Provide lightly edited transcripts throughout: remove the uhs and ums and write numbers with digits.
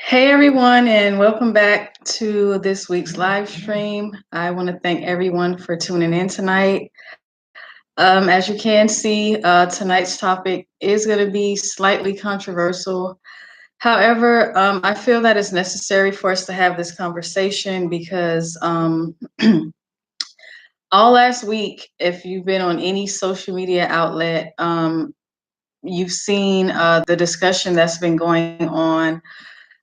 Hey everyone, and welcome back to this week's live stream. I want to thank everyone for tuning in tonight. As you can see, tonight's topic is going to be slightly controversial. However, I feel that it's necessary for us to have this conversation because all last week, if you've been on any social media outlet, you've seen the discussion that's been going on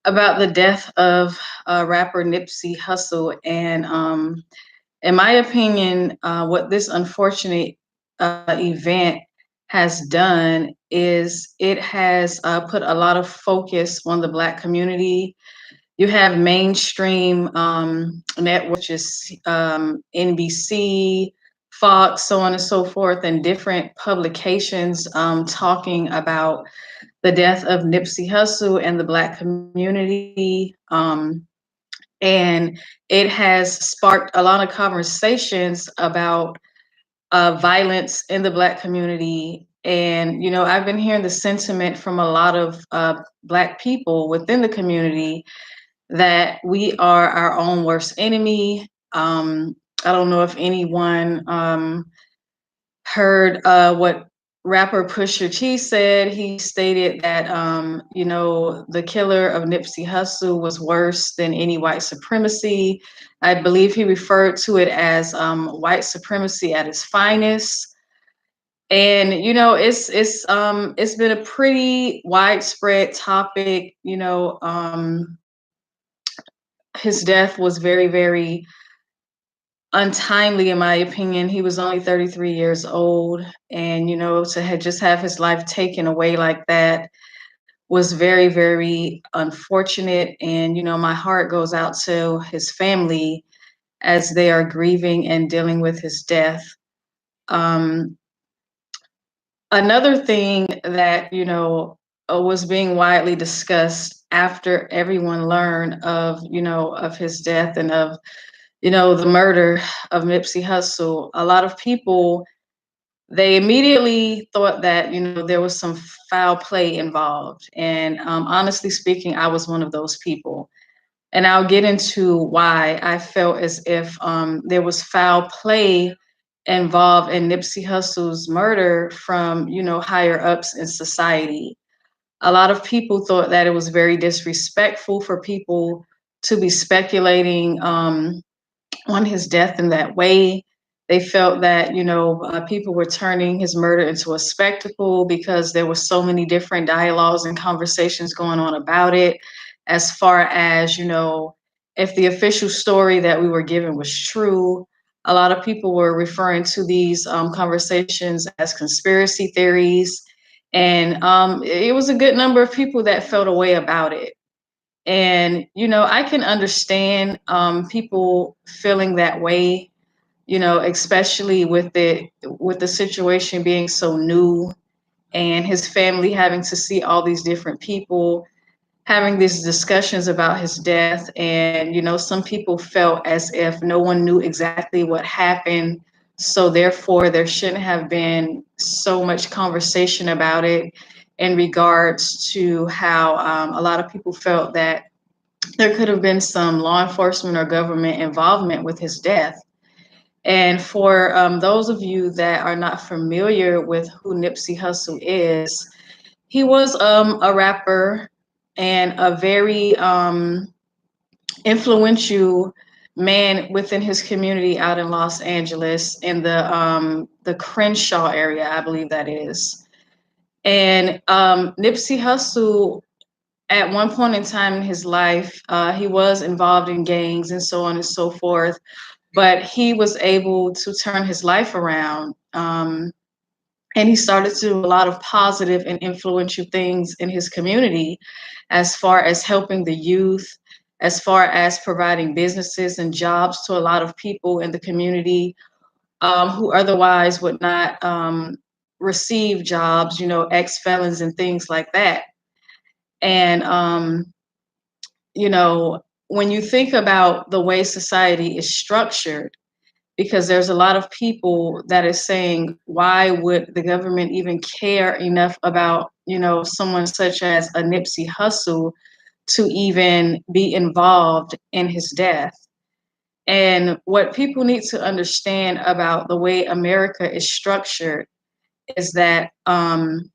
about the death of rapper Nypsey Hussle. And in my opinion, what this unfortunate event has done is it has put a lot of focus on the Black community. You have mainstream networks, just NBC, Fox, so on and so forth, and different publications talking about the death of Nipsey Hussle and the Black community. And it has sparked a lot of conversations about violence in the Black community. And, I've been hearing the sentiment from a lot of Black people within the community that we are our own worst enemy. I don't know if anyone heard what rapper Pusha T said. He stated that, the killer of Nipsey Hussle was worse than any white supremacy. I believe he referred to it as white supremacy at its finest. And it's been a pretty widespread topic. His death was very, very untimely, in my opinion. He was only 33 years old, and to just have his life taken away like that was very, very unfortunate. And my heart goes out to his family as they are grieving and dealing with his death. um, Another thing that was being widely discussed after everyone learned of his death and of the murder of Nipsey Hussle, a lot of people, they immediately thought that there was some foul play involved. And honestly speaking, I was one of those people. And I'll get into why I felt as if there was foul play involved in Nipsey Hussle's murder from higher ups in society. A lot of people thought that it was very disrespectful for people to be speculating on his death in that way. They felt that people were turning his murder into a spectacle because there were so many different dialogues and conversations going on about it. As far as if the official story that we were given was true, a lot of people were referring to these conversations as conspiracy theories, and it was a good number of people that felt a way about it. And, I can understand people feeling that way, especially with the situation being so new and his family having to see all these different people having these discussions about his death. And, some people felt as if no one knew exactly what happened. So therefore, there shouldn't have been so much conversation about it in regards to how a lot of people felt that there could have been some law enforcement or government involvement with his death. And for those of you that are not familiar with who Nipsey Hussle is, he was a rapper and a very influential man within his community out in Los Angeles in the Crenshaw area, I believe that is. And Nipsey Hussle, at one point in time in his life, he was involved in gangs and so on and so forth, but he was able to turn his life around. And he started to do a lot of positive and influential things in his community, as far as helping the youth, as far as providing businesses and jobs to a lot of people in the community who otherwise would not receive jobs, ex-felons and things like that. And when you think about the way society is structured, because there's a lot of people that is saying, why would the government even care enough about, someone such as a Nipsey Hussle to even be involved in his death. And what people need to understand about the way America is structured is that from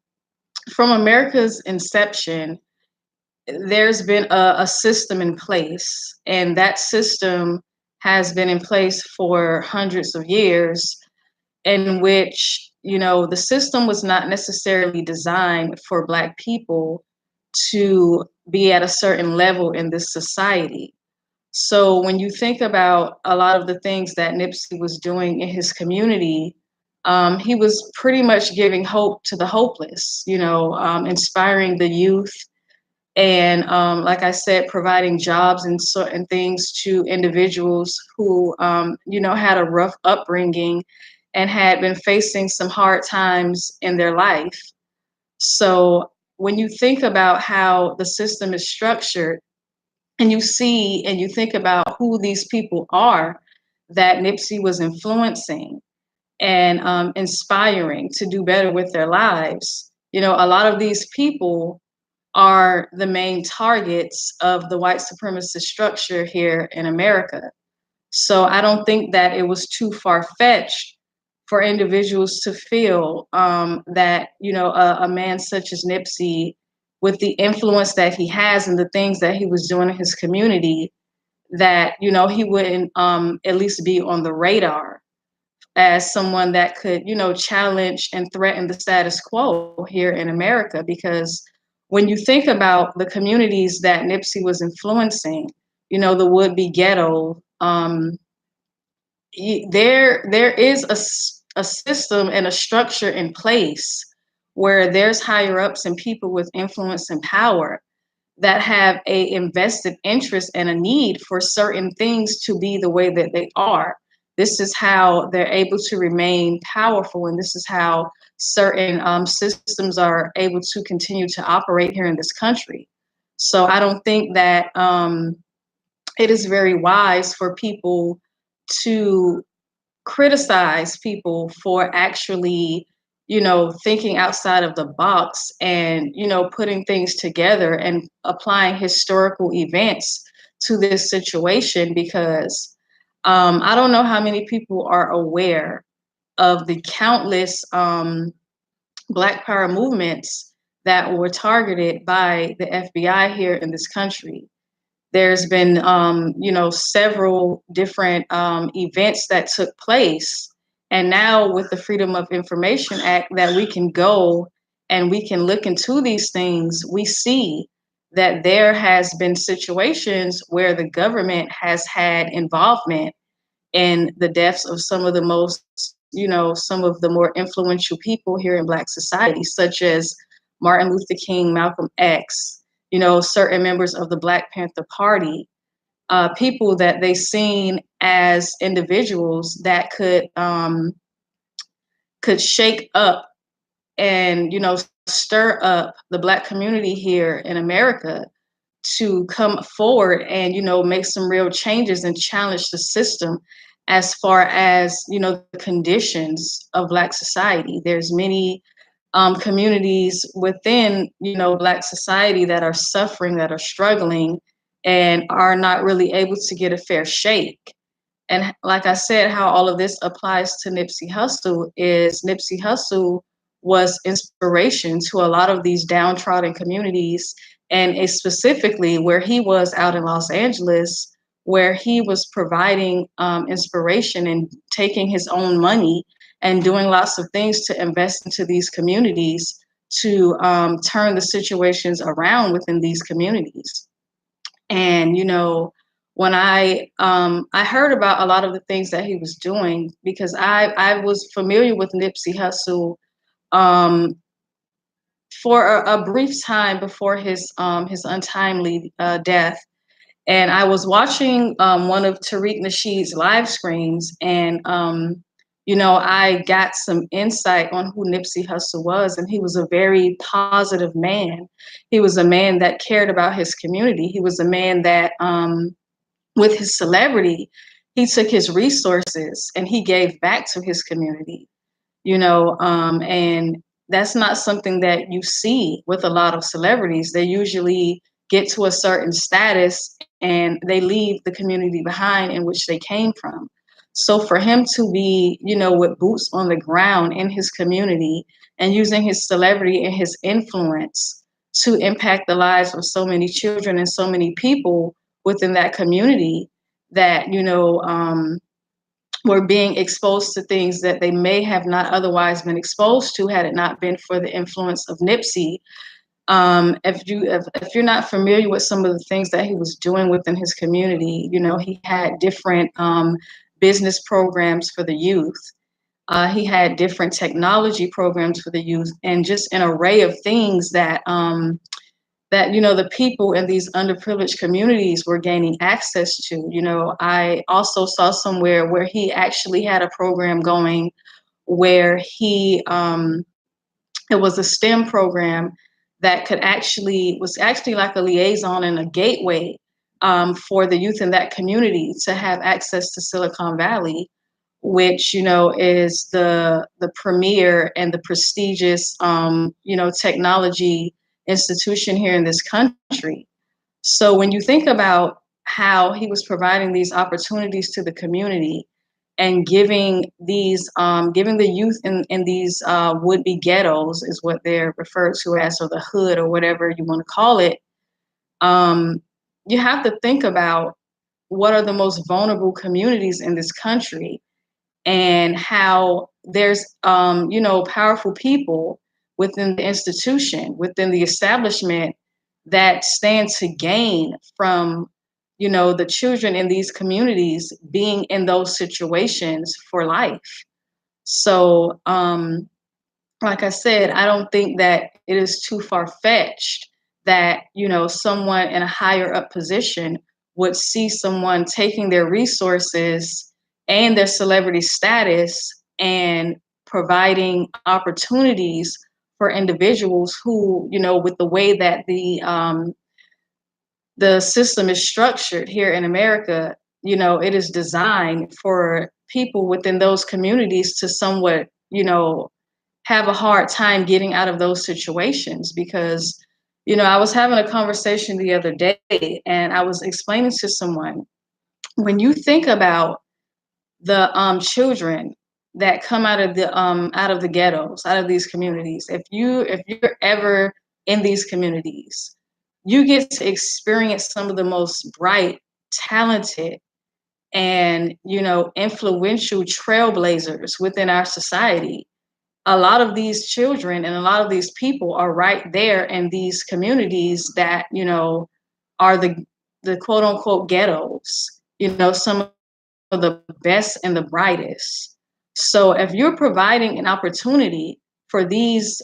America's inception, there's been a system in place, and that system has been in place for hundreds of years, in which, the system was not necessarily designed for Black people to be at a certain level in this society. So when you think about a lot of the things that Nipsey was doing in his community, he was pretty much giving hope to the hopeless, inspiring the youth, and like I said, providing jobs and certain things to individuals who, had a rough upbringing and had been facing some hard times in their life. So when you think about how the system is structured, and you see and you think about who these people are that Nipsey was influencing and inspiring to do better with their lives, a lot of these people are the main targets of the white supremacist structure here in America. So I don't think that it was too far fetched for individuals to feel that, a man such as Nipsey, with the influence that he has and the things that he was doing in his community, that, he wouldn't at least be on the radar as someone that could, challenge and threaten the status quo here in America. Because when you think about the communities that Nipsey was influencing, the would-be ghetto, there is a system and a structure in place where there's higher ups and people with influence and power that have a invested interest and a need for certain things to be the way that they are. This is how they're able to remain powerful, and this is how certain systems are able to continue to operate here in this country. So I don't think that it is very wise for people to criticize people for actually, thinking outside of the box and, putting things together and applying historical events to this situation. Because I don't know how many people are aware of the countless Black Power movements that were targeted by the FBI here in this country. There's been, several different events that took place. And now with the Freedom of Information Act that we can go and we can look into these things, we see that there has been situations where the government has had involvement in the deaths of some of the most, some of the more influential people here in Black society, such as Martin Luther King, Malcolm X, certain members of the Black Panther Party, people that they seen as individuals that could shake up and, stir up the Black community here in America to come forward and, make some real changes and challenge the system as far as, the conditions of Black society. There's many communities within, Black society that are suffering, that are struggling, and are not really able to get a fair shake. And like I said, how all of this applies to Nypsey Hussle is Nypsey Hussle was inspiration to a lot of these downtrodden communities, and specifically where he was out in Los Angeles, where he was providing inspiration and taking his own money and doing lots of things to invest into these communities to turn the situations around within these communities. And when I heard about a lot of the things that he was doing, because I was familiar with Nipsey Hussle um, for a brief time before his untimely death. And I was watching one of Tariq Nasheed's live streams, and I got some insight on who Nipsey Hussle was, and he was a very positive man. He was a man that cared about his community. He was a man that, with his celebrity, he took his resources and he gave back to his community. And that's not something that you see with a lot of celebrities. They usually, get to a certain status and they leave the community behind in which they came from. So for him to be, with boots on the ground in his community and using his celebrity and his influence to impact the lives of so many children and so many people within that community that, were being exposed to things that they may have not otherwise been exposed to had it not been for the influence of Nipsey. If you're not familiar with some of the things that he was doing within his community, he had different business programs for the youth. He had different technology programs for the youth, and just an array of things that the people in these underprivileged communities were gaining access to. I also saw somewhere where he actually had a program going where it was a STEM program that was actually like a liaison and a gateway for the youth in that community to have access to Silicon Valley, which is the premier and the prestigious technology institution here in this country. So when you think about how he was providing these opportunities to the community and giving the youth in these would-be ghettos is what they're referred to as, or the hood, or whatever you want to call it, um, you have to think about what are the most vulnerable communities in this country, and how there's powerful people within the institution, within the establishment, that stand to gain from the children in these communities being in those situations for life. So like I said, I don't think that it is too far-fetched that, someone in a higher up position would see someone taking their resources and their celebrity status and providing opportunities for individuals who, with the way that the system is structured here in America, it is designed for people within those communities to somewhat, have a hard time getting out of those situations. Because I was having a conversation the other day and I was explaining to someone, when you think about the children that come out of the ghettos, out of these communities, if you're ever in these communities, you get to experience some of the most bright, talented, and influential trailblazers within our society. A lot of these children and a lot of these people are right there in these communities that are the quote unquote ghettos. Some of the best and the brightest. So if you're providing an opportunity for these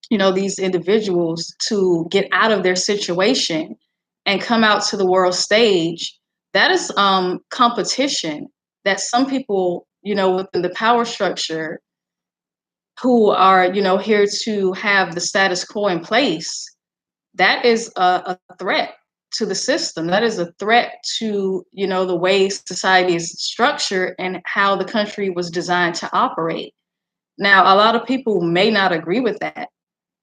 individuals to get out of their situation and come out to the world stage, that is competition that some people, within the power structure, who are, here to have the status quo in place, that is a threat to the system. That is a threat to, the way society is structured and how the country was designed to operate. Now, a lot of people may not agree with that,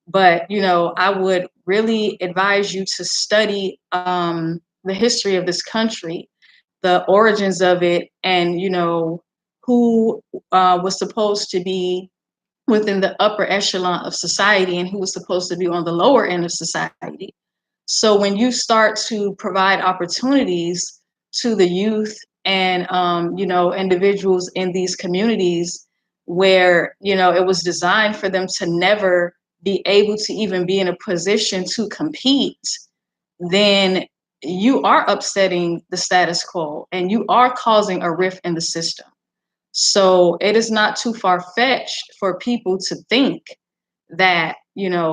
but I would really advise you to study the history of this country, the origins of it, and who was supposed to be within the upper echelon of society and who was supposed to be on the lower end of society. So when you start to provide opportunities to the youth and individuals in these communities where it was designed for them to never be able to even be in a position to compete, then you are upsetting the status quo and you are causing a rift in the system. So it is not too far-fetched for people to think that,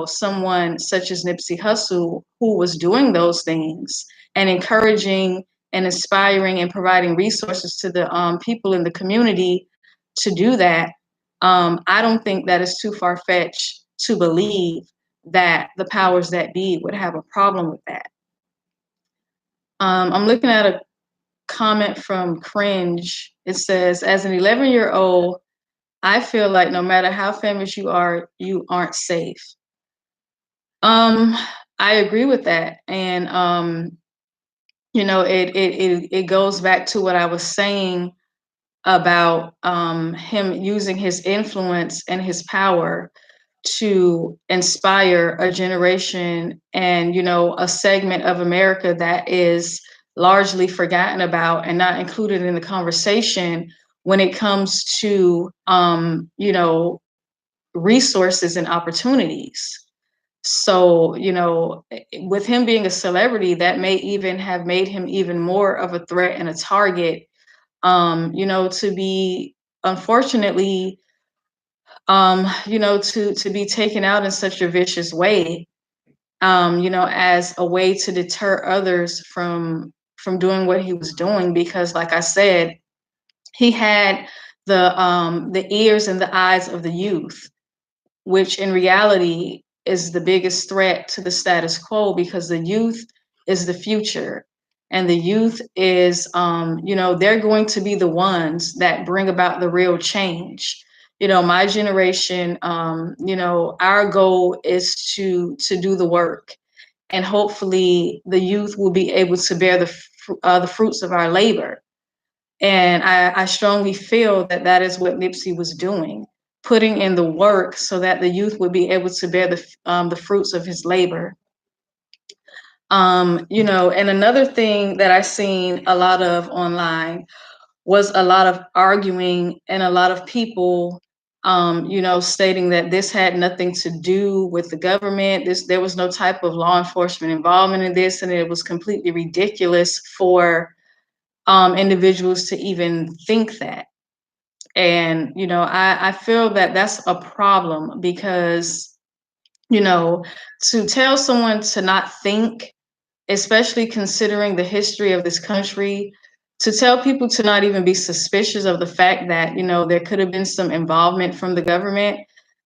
someone such as Nipsey Hussle, who was doing those things and encouraging and inspiring and providing resources to the people in the community to do that, I don't think that is too far-fetched to believe that the powers that be would have a problem with that. I'm looking at a comment from Cringe. It says, as an 11-year-old, I feel like no matter how famous you are, you aren't safe. Um, I agree with that. And it goes back to what I was saying about him using his influence and his power to inspire a generation and, a segment of America that is largely forgotten about and not included in the conversation when it comes to, resources and opportunities. So, with him being a celebrity, that may even have made him even more of a threat and a target, to be, unfortunately, to be taken out in such a vicious way, as a way to deter others from doing what he was doing. Because, like I said, he had the ears and the eyes of the youth, which in reality is the biggest threat to the status quo, because the youth is the future. And the youth is, they're going to be the ones that bring about the real change. My generation, our goal is to do the work, and hopefully the youth will be able to bear the fruits of our labor. And I strongly feel that that is what Nipsey was doing, putting in the work so that the youth would be able to bear the fruits of his labor. And another thing that I seen a lot of online was a lot of arguing and a lot of people, stating that this had nothing to do with the government. There was no type of law enforcement involvement in this, and it was completely ridiculous for individuals to even think that. And, I feel that that's a problem, because, to tell someone to not think, especially considering the history of this country, to tell people to not even be suspicious of the fact that, there could have been some involvement from the government,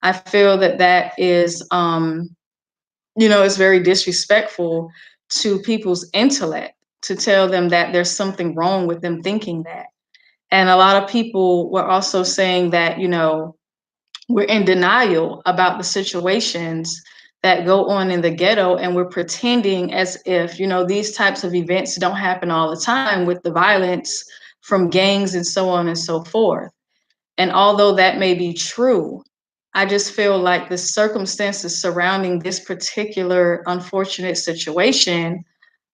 I feel that that is, is very disrespectful to people's intellect, to tell them that there's something wrong with them thinking that. And a lot of people were also saying that, we're in denial about the situations that go on in the ghetto, and we're pretending as if, these types of events don't happen all the time, with the violence from gangs and so on and so forth. And although that may be true, I just feel like the circumstances surrounding this particular unfortunate situation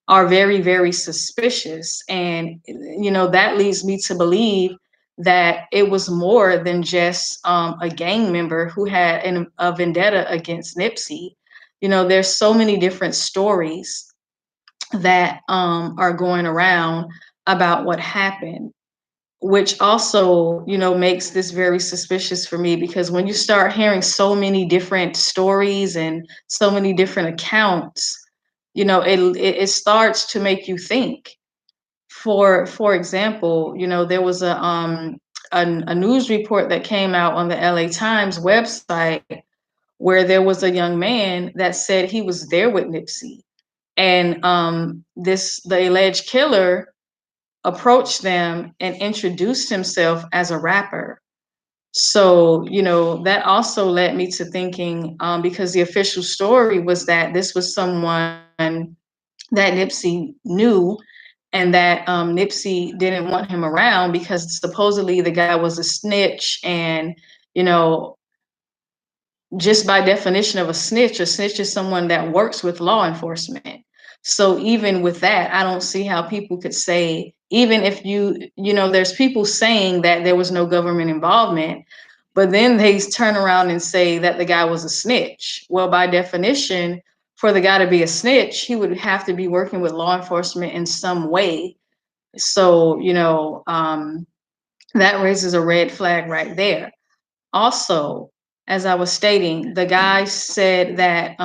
are very, very suspicious. And, that leads me to believe that it was more than just a gang member who had a vendetta against Nipsey. There's so many different stories that are going around about what happened, which also, makes this very suspicious for me, because when you start hearing so many different stories and so many different accounts, it starts to make you think. For example, there was a news report that came out on the LA Times website, where there was a young man that said he was there with Nipsey, and the alleged killer approached them and introduced himself as a rapper. So, that also led me to thinking, because the official story was that this was someone that Nipsey knew, and that Nipsey didn't want him around because supposedly the guy was a snitch. And, you know, just by definition of a snitch is someone that works with law enforcement. So even with that, I don't see how people could say, even if there's people saying that there was no government involvement, but then they turn around and say that the guy was a snitch. Well, by definition, for the guy to be a snitch, he would have to be working with law enforcement in some way. So, that raises a red flag right there. Also, as I was stating, the guy said that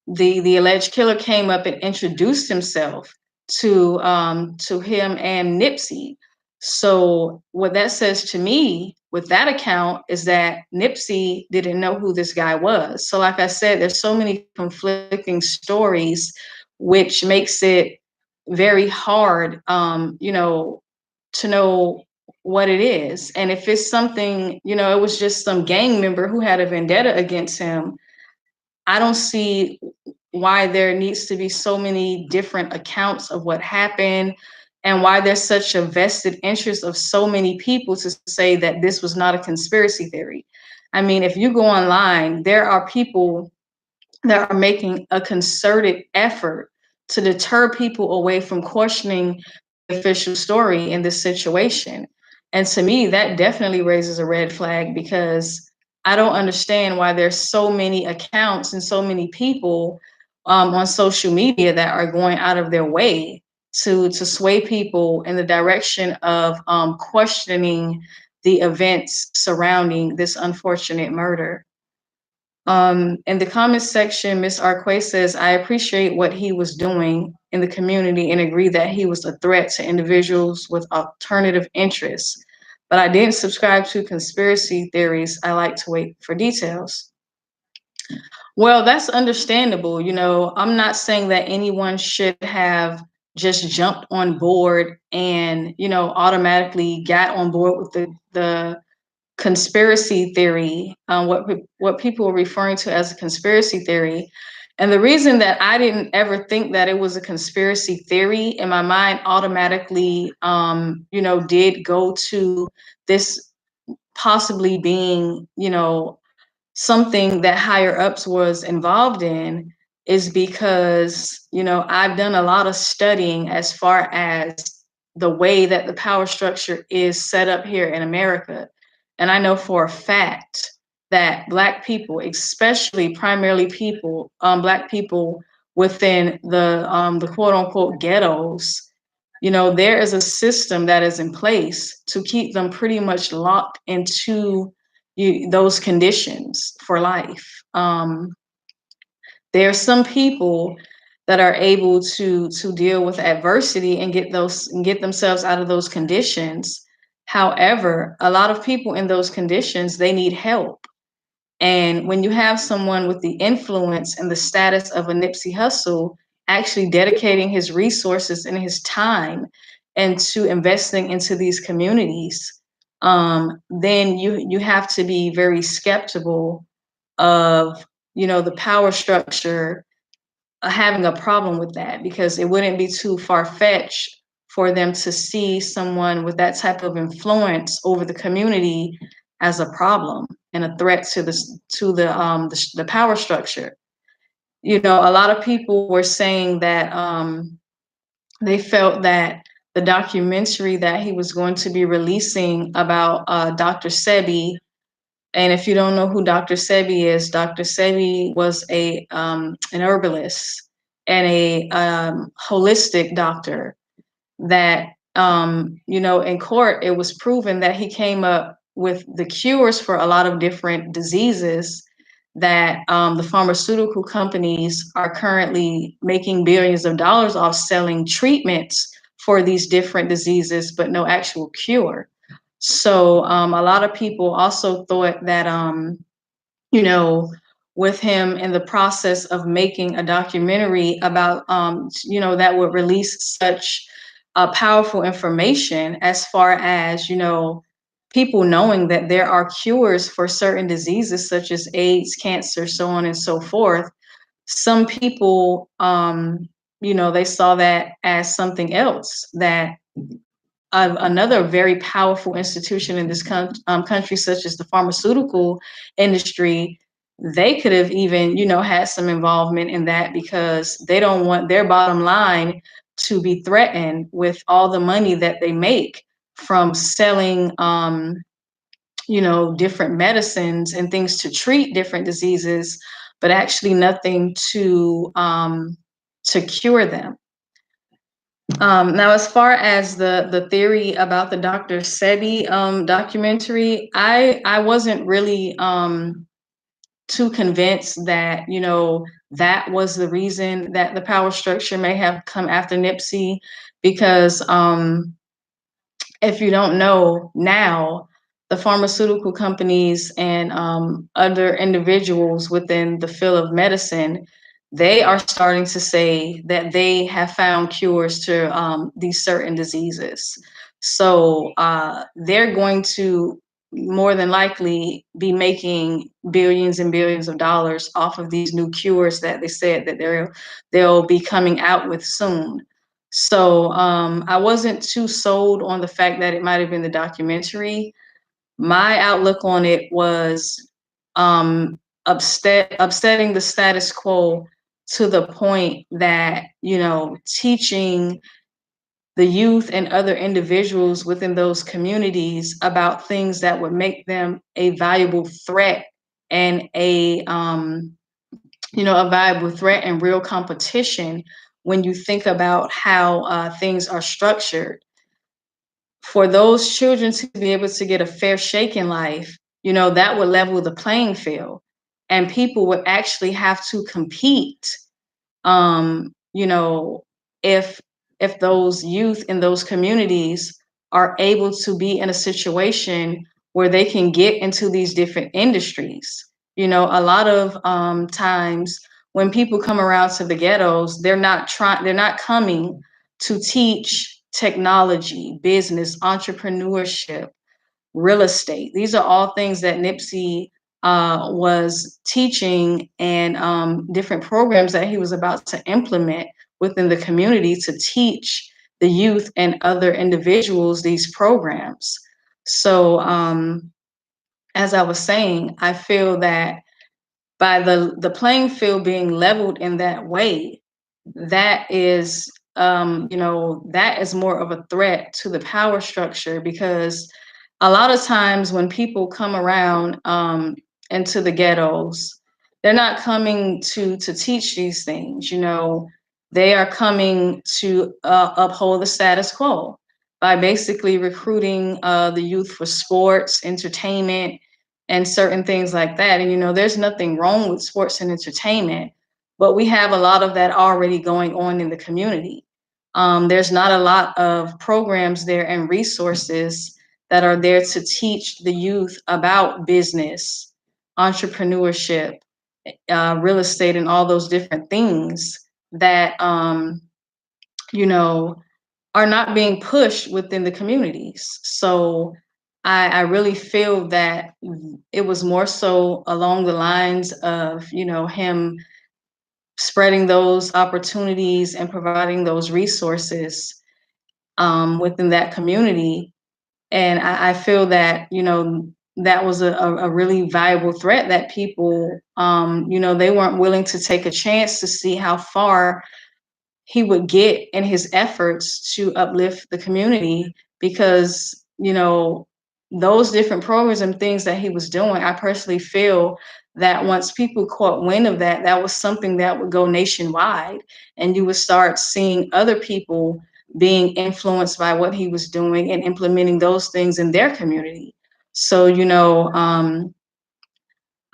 the alleged killer came up and introduced himself to him and Nipsey. So what that says to me with that account is that Nipsey didn't know who this guy was. So like I said, there's so many conflicting stories, which makes it very hard, to know what it is. And if it's something, it was just some gang member who had a vendetta against him, I don't see, why there needs to be so many different accounts of what happened, and why there's such a vested interest of so many people to say that this was not a conspiracy theory. I mean, if you go online, there are people that are making a concerted effort to deter people away from questioning the official story in this situation. And to me, that definitely raises a red flag, because I don't understand why there's so many accounts and so many people on social media that are going out of their way to sway people in the direction of questioning the events surrounding this unfortunate murder. In the comments section, Miss Arquay says, I appreciate what he was doing in the community and agree that he was a threat to individuals with alternative interests. But I didn't subscribe to conspiracy theories. I like to wait for details. Well, that's understandable. You know, I'm not saying that anyone should have just jumped on board and, you know, automatically got on board with the conspiracy theory, what people are referring to as a conspiracy theory. And the reason that I didn't ever think that it was a conspiracy theory in my mind automatically, you know, did go to this possibly being, you know, something that higher ups was involved in, is because, you know, I've done a lot of studying as far as the way that the power structure is set up here in America. And I know for a fact that Black people, especially primarily people, Black people within the quote unquote ghettos, you know, there is a system that is in place to keep them pretty much locked into those conditions for life. There are some people that are able to deal with adversity and get themselves out of those conditions. However, a lot of people in those conditions, they need help. And when you have someone with the influence and the status of a Nipsey Hussle actually dedicating his resources and his time into investing into these communities, then you have to be very skeptical of, you know, the power structure having a problem with that, because it wouldn't be too far-fetched for them to see someone with that type of influence over the community as a problem and a threat to the power structure. You know, a lot of people were saying that they felt that the documentary that he was going to be releasing about Dr. Sebi. And if you don't know who Dr. Sebi is, Dr. Sebi was an herbalist and a holistic doctor that, you know, in court, it was proven that he came up with the cures for a lot of different diseases that the pharmaceutical companies are currently making billions of dollars off selling treatments for these different diseases, but no actual cure. So a lot of people also thought that, you know, with him in the process of making a documentary about, you know, that would release such powerful information as far as, you know, people knowing that there are cures for certain diseases such as AIDS, cancer, so on and so forth. Some people, you know, they saw that as something else, that another very powerful institution in this country, such as the pharmaceutical industry, they could have even, you know, had some involvement in that, because they don't want their bottom line to be threatened with all the money that they make from selling, you know, different medicines and things to treat different diseases, but actually nothing to cure them. Now, as far as the theory about the Dr. Sebi documentary, I wasn't really too convinced that, you know, that was the reason that the power structure may have come after Nipsey, because if you don't know now, the pharmaceutical companies and other individuals within the field of medicine, they are starting to say that they have found cures to these certain diseases. So they're going to more than likely be making billions and billions of dollars off of these new cures that they said that they'll be coming out with soon. So I wasn't too sold on the fact that it might have been the documentary. My outlook on it was upsetting the status quo to the point that, teaching the youth and other individuals within those communities about things that would make them a valuable threat and a viable threat and real competition when you think about how things are structured. For those children to be able to get a fair shake in life, that would level the playing field, and people would actually have to compete. You know, if those youth in those communities are able to be in a situation where they can get into these different industries. A lot of times when people come around to the ghettos, they're not coming to teach technology, business, entrepreneurship, real estate. These are all things that Nipsey was teaching, and different programs that he was about to implement within the community to teach the youth and other individuals these programs. So, as I was saying, I feel that by the playing field being leveled in that way, that is that is more of a threat to the power structure, because a lot of times when people come around into the ghettos, they're not coming to teach these things. They are coming to uphold the status quo by basically recruiting the youth for sports, entertainment, and certain things like that. And there's nothing wrong with sports and entertainment, but we have a lot of that already going on in the community. There's not a lot of programs there and resources that are there to teach the youth about business, entrepreneurship, real estate, and all those different things that you know are not being pushed within the communities. So I really feel that it was more so along the lines of him spreading those opportunities and providing those resources within that community. And I feel that, that was a really viable threat that people, they weren't willing to take a chance to see how far he would get in his efforts to uplift the community, because those different programs and things that he was doing, I personally feel that once people caught wind of that, that was something that would go nationwide, and you would start seeing other people being influenced by what he was doing and implementing those things in their community. So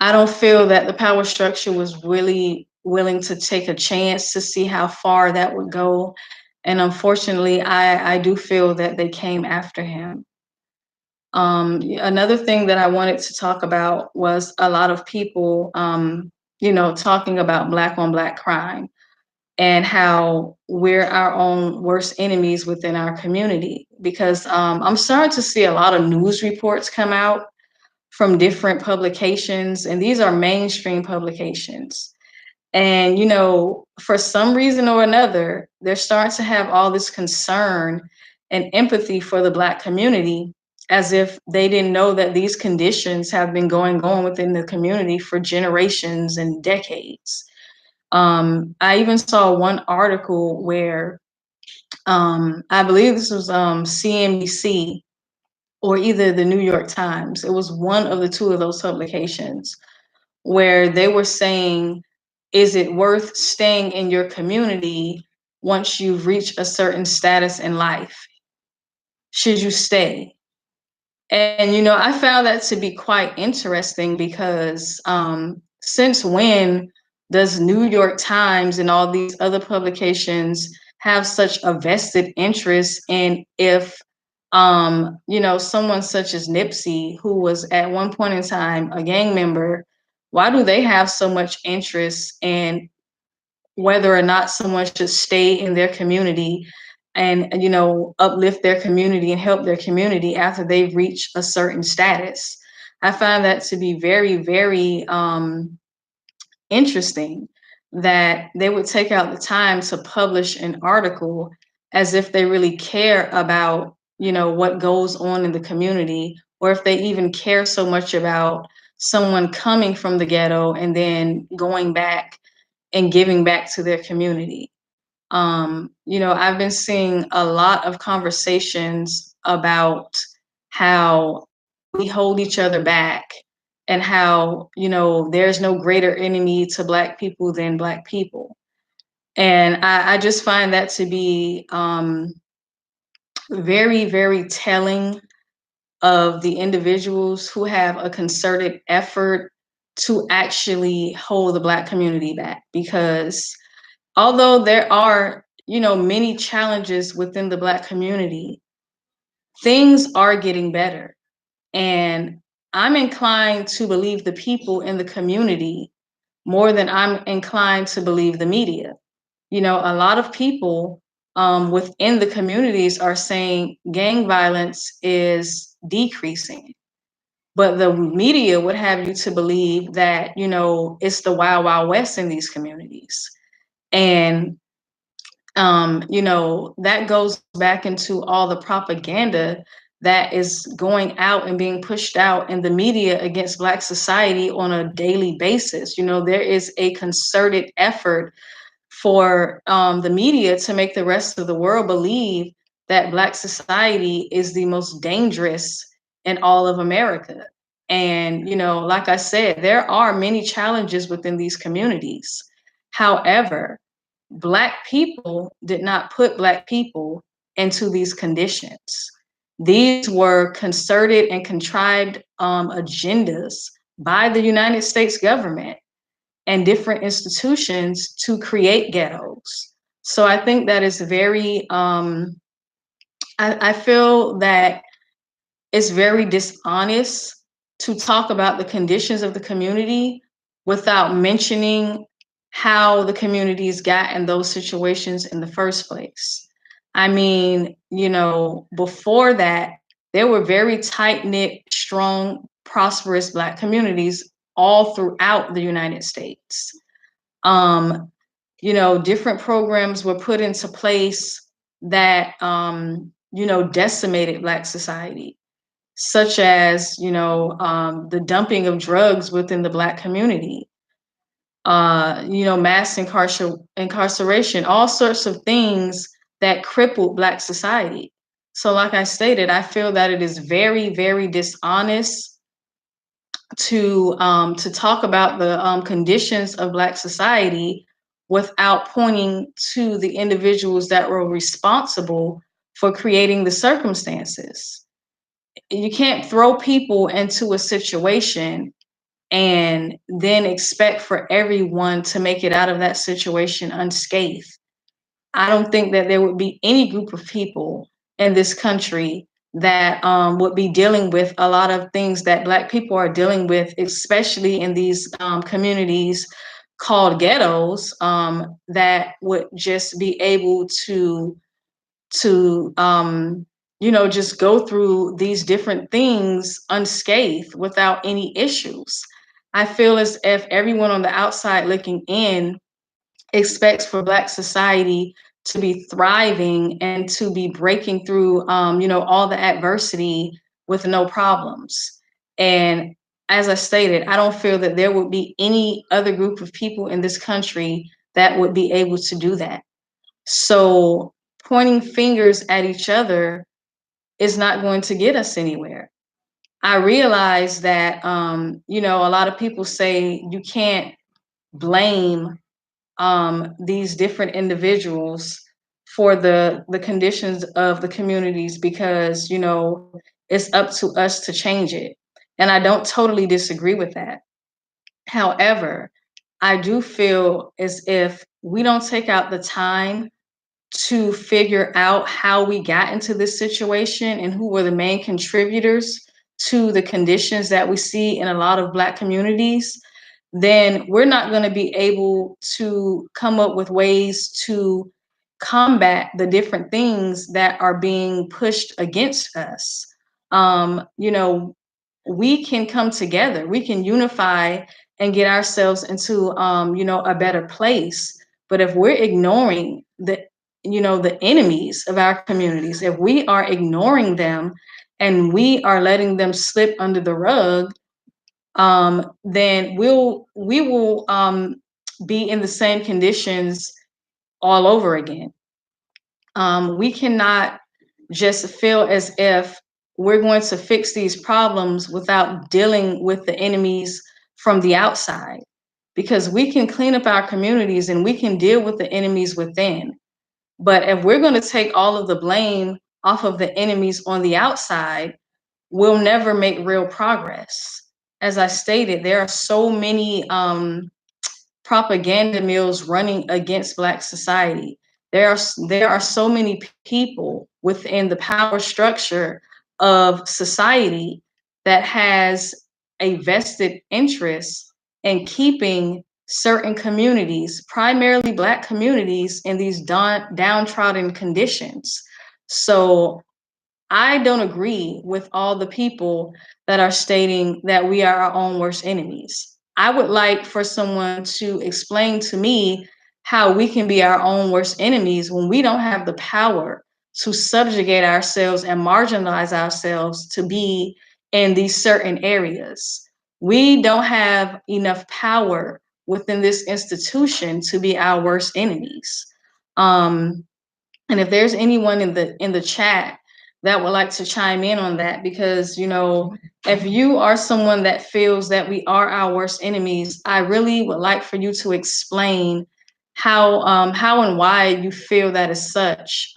I don't feel that the power structure was really willing to take a chance to see how far that would go. And unfortunately, I do feel that they came after him. Another thing that I wanted to talk about was a lot of people, talking about Black on Black crime and how we're our own worst enemies within our community. Because I'm starting to see a lot of news reports come out from different publications, and these are mainstream publications. And, for some reason or another, they're starting to have all this concern and empathy for the Black community, as if they didn't know that these conditions have been going on within the community for generations and decades. I even saw one article where I believe this was CNBC or either the New York Times. It was one of the two of those publications where they were saying, is it worth staying in your community once you've reached a certain status in life? Should you stay? And, I found that to be quite interesting, because since when does New York Times and all these other publications have such a vested interest in if, someone such as Nipsey, who was at one point in time a gang member, why do they have so much interest in whether or not someone should stay in their community and uplift their community and help their community after they've reached a certain status. I find that to be very, very interesting, that they would take out the time to publish an article as if they really care about what goes on in the community, or if they even care so much about someone coming from the ghetto and then going back and giving back to their community. I've been seeing a lot of conversations about how we hold each other back, and how, there's no greater enemy to Black people than Black people. And I just find that to be very, very telling of the individuals who have a concerted effort to actually hold the Black community back. Because although there are, many challenges within the Black community, things are getting better. And I'm inclined to believe the people in the community more than I'm inclined to believe the media. A lot of people within the communities are saying gang violence is decreasing, but the media would have you to believe that, it's the wild, wild west in these communities. And that goes back into all the propaganda that is going out and being pushed out in the media against Black society on a daily basis. There is a concerted effort for the media to make the rest of the world believe that Black society is the most dangerous in all of America. And, like I said, there are many challenges within these communities. However, Black people did not put Black people into these conditions. These were concerted and contrived agendas by the United States government and different institutions to create ghettos. So I think that is very, I feel that it's very dishonest to talk about the conditions of the community without mentioning how the communities got in those situations in the first place. I mean, before that, there were very tight knit, strong, prosperous Black communities all throughout the United States. Different programs were put into place that, decimated Black society, such as, the dumping of drugs within the Black community, mass incarceration, all sorts of things that crippled Black society. So like I stated, I feel that it is very, very dishonest to talk about the conditions of Black society without pointing to the individuals that were responsible for creating the circumstances. You can't throw people into a situation and then expect for everyone to make it out of that situation unscathed. I don't think that there would be any group of people in this country that would be dealing with a lot of things that Black people are dealing with, especially in these communities called ghettos, that would just be able to just go through these different things unscathed without any issues. I feel as if everyone on the outside looking in expects for Black society to be thriving and to be breaking through, all the adversity with no problems. And as I stated, I don't feel that there would be any other group of people in this country that would be able to do that. So pointing fingers at each other is not going to get us anywhere. I realize that, a lot of people say you can't blame these different individuals for the conditions of the communities, because it's up to us to change it, and I don't totally disagree with that. However, I do feel as if we don't take out the time to figure out how we got into this situation and who were the main contributors to the conditions that we see in a lot of Black communities, then we're not going to be able to come up with ways to combat the different things that are being pushed against us. You know, we can come together, we can unify and get ourselves into, you know, a better place. But if we're ignoring the, you know, the enemies of our communities, if we are ignoring them and we are letting them slip under the rug, then we will be in the same conditions all over again. We cannot just feel as if we're going to fix these problems without dealing with the enemies from the outside, because we can clean up our communities and we can deal with the enemies within. But if we're going to take all of the blame off of the enemies on the outside, we'll never make real progress. As I stated, there are so many propaganda mills running against Black society. There are so many people within the power structure of society that has a vested interest in keeping certain communities, primarily Black communities, in these downtrodden conditions. So I don't agree with all the people that are stating that we are our own worst enemies. I would like for someone to explain to me how we can be our own worst enemies when we don't have the power to subjugate ourselves and marginalize ourselves to be in these certain areas. We don't have enough power within this institution to be our worst enemies. Um, and if there's anyone in the chat that would like to chime in on that, because you know, if you are someone that feels that we are our worst enemies, I really would like for you to explain how and why you feel that is such,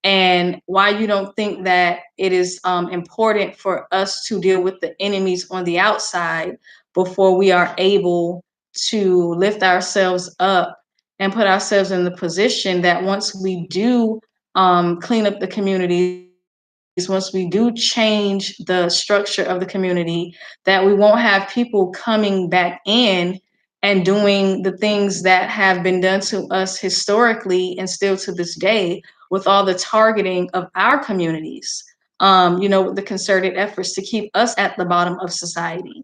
and why you don't think that it is important for us to deal with the enemies on the outside before we are able to lift ourselves up and put ourselves in the position that once we do clean up the communities, once we do change the structure of the community, that we won't have people coming back in and doing the things that have been done to us historically and still to this day, with all the targeting of our communities, you know, with the concerted efforts to keep us at the bottom of society.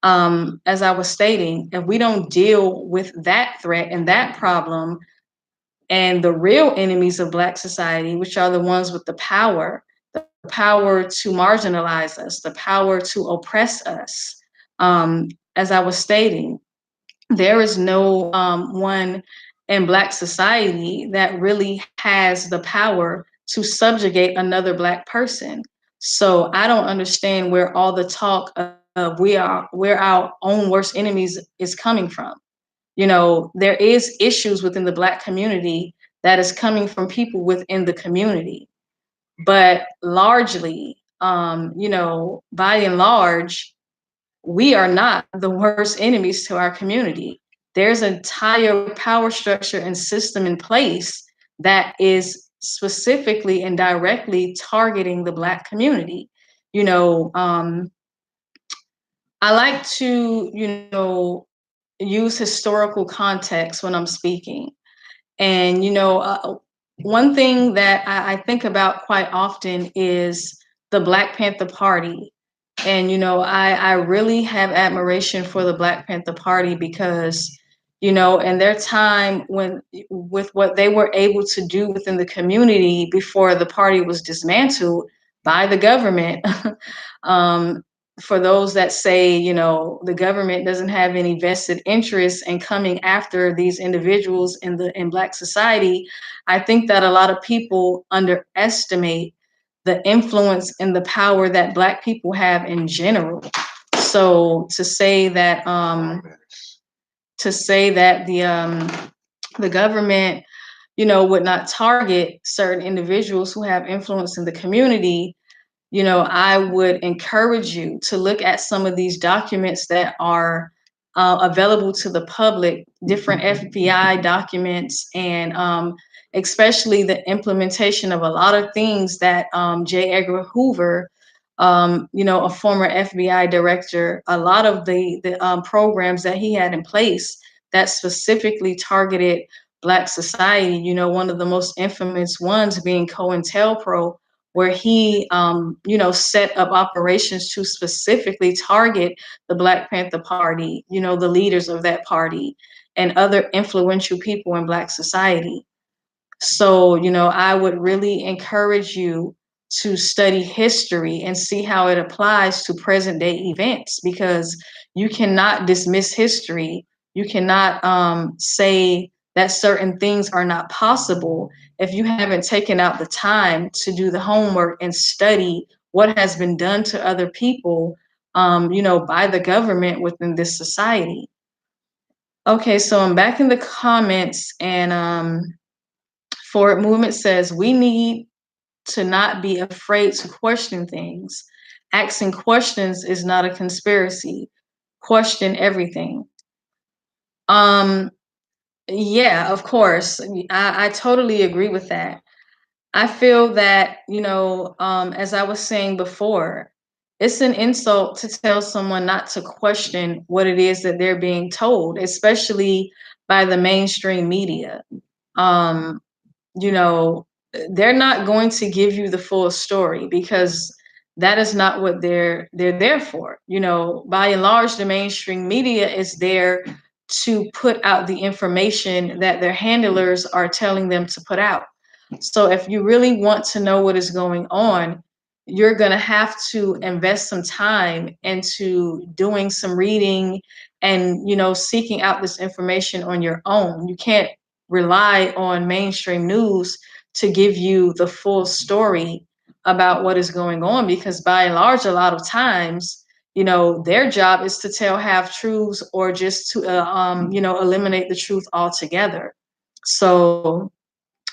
As I was stating, if we don't deal with that threat and that problem, and the real enemies of Black society, which are the ones with the power to marginalize us, the power to oppress us, as I was stating, there is no one in Black society that really has the power to subjugate another Black person. So I don't understand where all the talk of we're our own worst enemies is coming from. You know, there is issues within the Black community that is coming from people within the community, but largely, you know, by and large, we are not the worst enemies to our community. There's an entire power structure and system in place that is specifically and directly targeting the Black community. You know, I like to, you know, use historical context when I'm speaking. And, you know, one thing that I think about quite often is the Black Panther Party. And, you know, I really have admiration for the Black Panther Party because, you know, in their time when, with what they were able to do within the community before the party was dismantled by the government, um, for those that say, you know, the government doesn't have any vested interest in coming after these individuals in Black society, I think that a lot of people underestimate the influence and the power that Black people have in general. So to say that the government, you know, would not target certain individuals who have influence in the community, you know, I would encourage you to look at some of these documents that are available to the public, different FBI documents, and especially the implementation of a lot of things that J. Edgar Hoover, you know, a former FBI director, a lot of the programs that he had in place that specifically targeted Black society, one of the most infamous ones being COINTELPRO, where he, set up operations to specifically target the Black Panther Party, the leaders of that party, and other influential people in Black society. So, I would really encourage you to study history and see how it applies to present day events, because you cannot dismiss history. You cannot say that certain things are not possible if you haven't taken out the time to do the homework and study what has been done to other people, by the government within this society. Okay, so I'm back in the comments, and Forward Movement says we need to not be afraid to question things. Asking questions is not a conspiracy. Question everything. Um, yeah, of course. I totally agree with that. I feel that, as I was saying before, it's an insult to tell someone not to question what it is that they're being told, especially by the mainstream media. Um, you know, they're not going to give you the full story, because that is not what they're there for. By and large, the mainstream media is there to put out the information that their handlers are telling them to put out. So if you really want to know what is going on, you're going to have to invest some time into doing some reading and, seeking out this information on your own. You can't rely on mainstream news to give you the full story about what is going on, because by and large, a lot of times, their job is to tell half truths, or just to eliminate the truth altogether. So,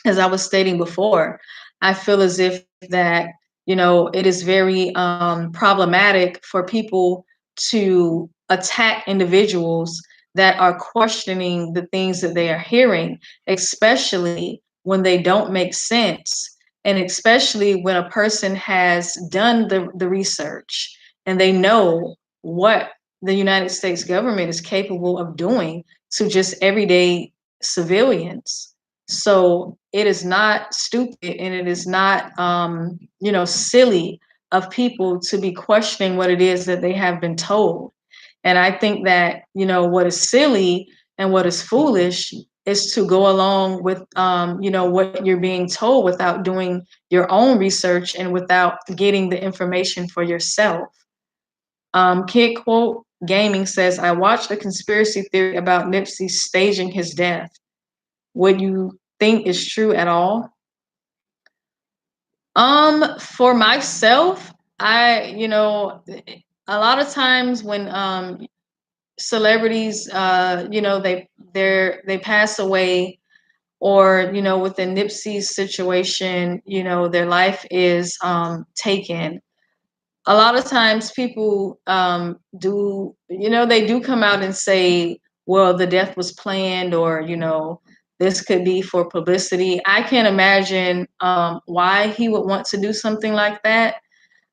as I was stating before, I feel as if that, it is very problematic for people to attack individuals that are questioning the things that they are hearing, especially when they don't make sense. And especially when a person has done the research and they know what the United States government is capable of doing to just everyday civilians. So it is not stupid, and it is not, silly of people to be questioning what it is that they have been told. And I think that, what is silly and what is foolish is to go along with, what you're being told without doing your own research and without getting the information for yourself. Kid Quote Gaming says, I watched a conspiracy theory about Nipsey staging his death. Would you think is true at all? For myself, a lot of times when celebrities, they pass away, or with the Nipsey situation, their life is taken. A lot of times people they do come out and say, well, the death was planned, or this could be for publicity. I can't imagine why he would want to do something like that.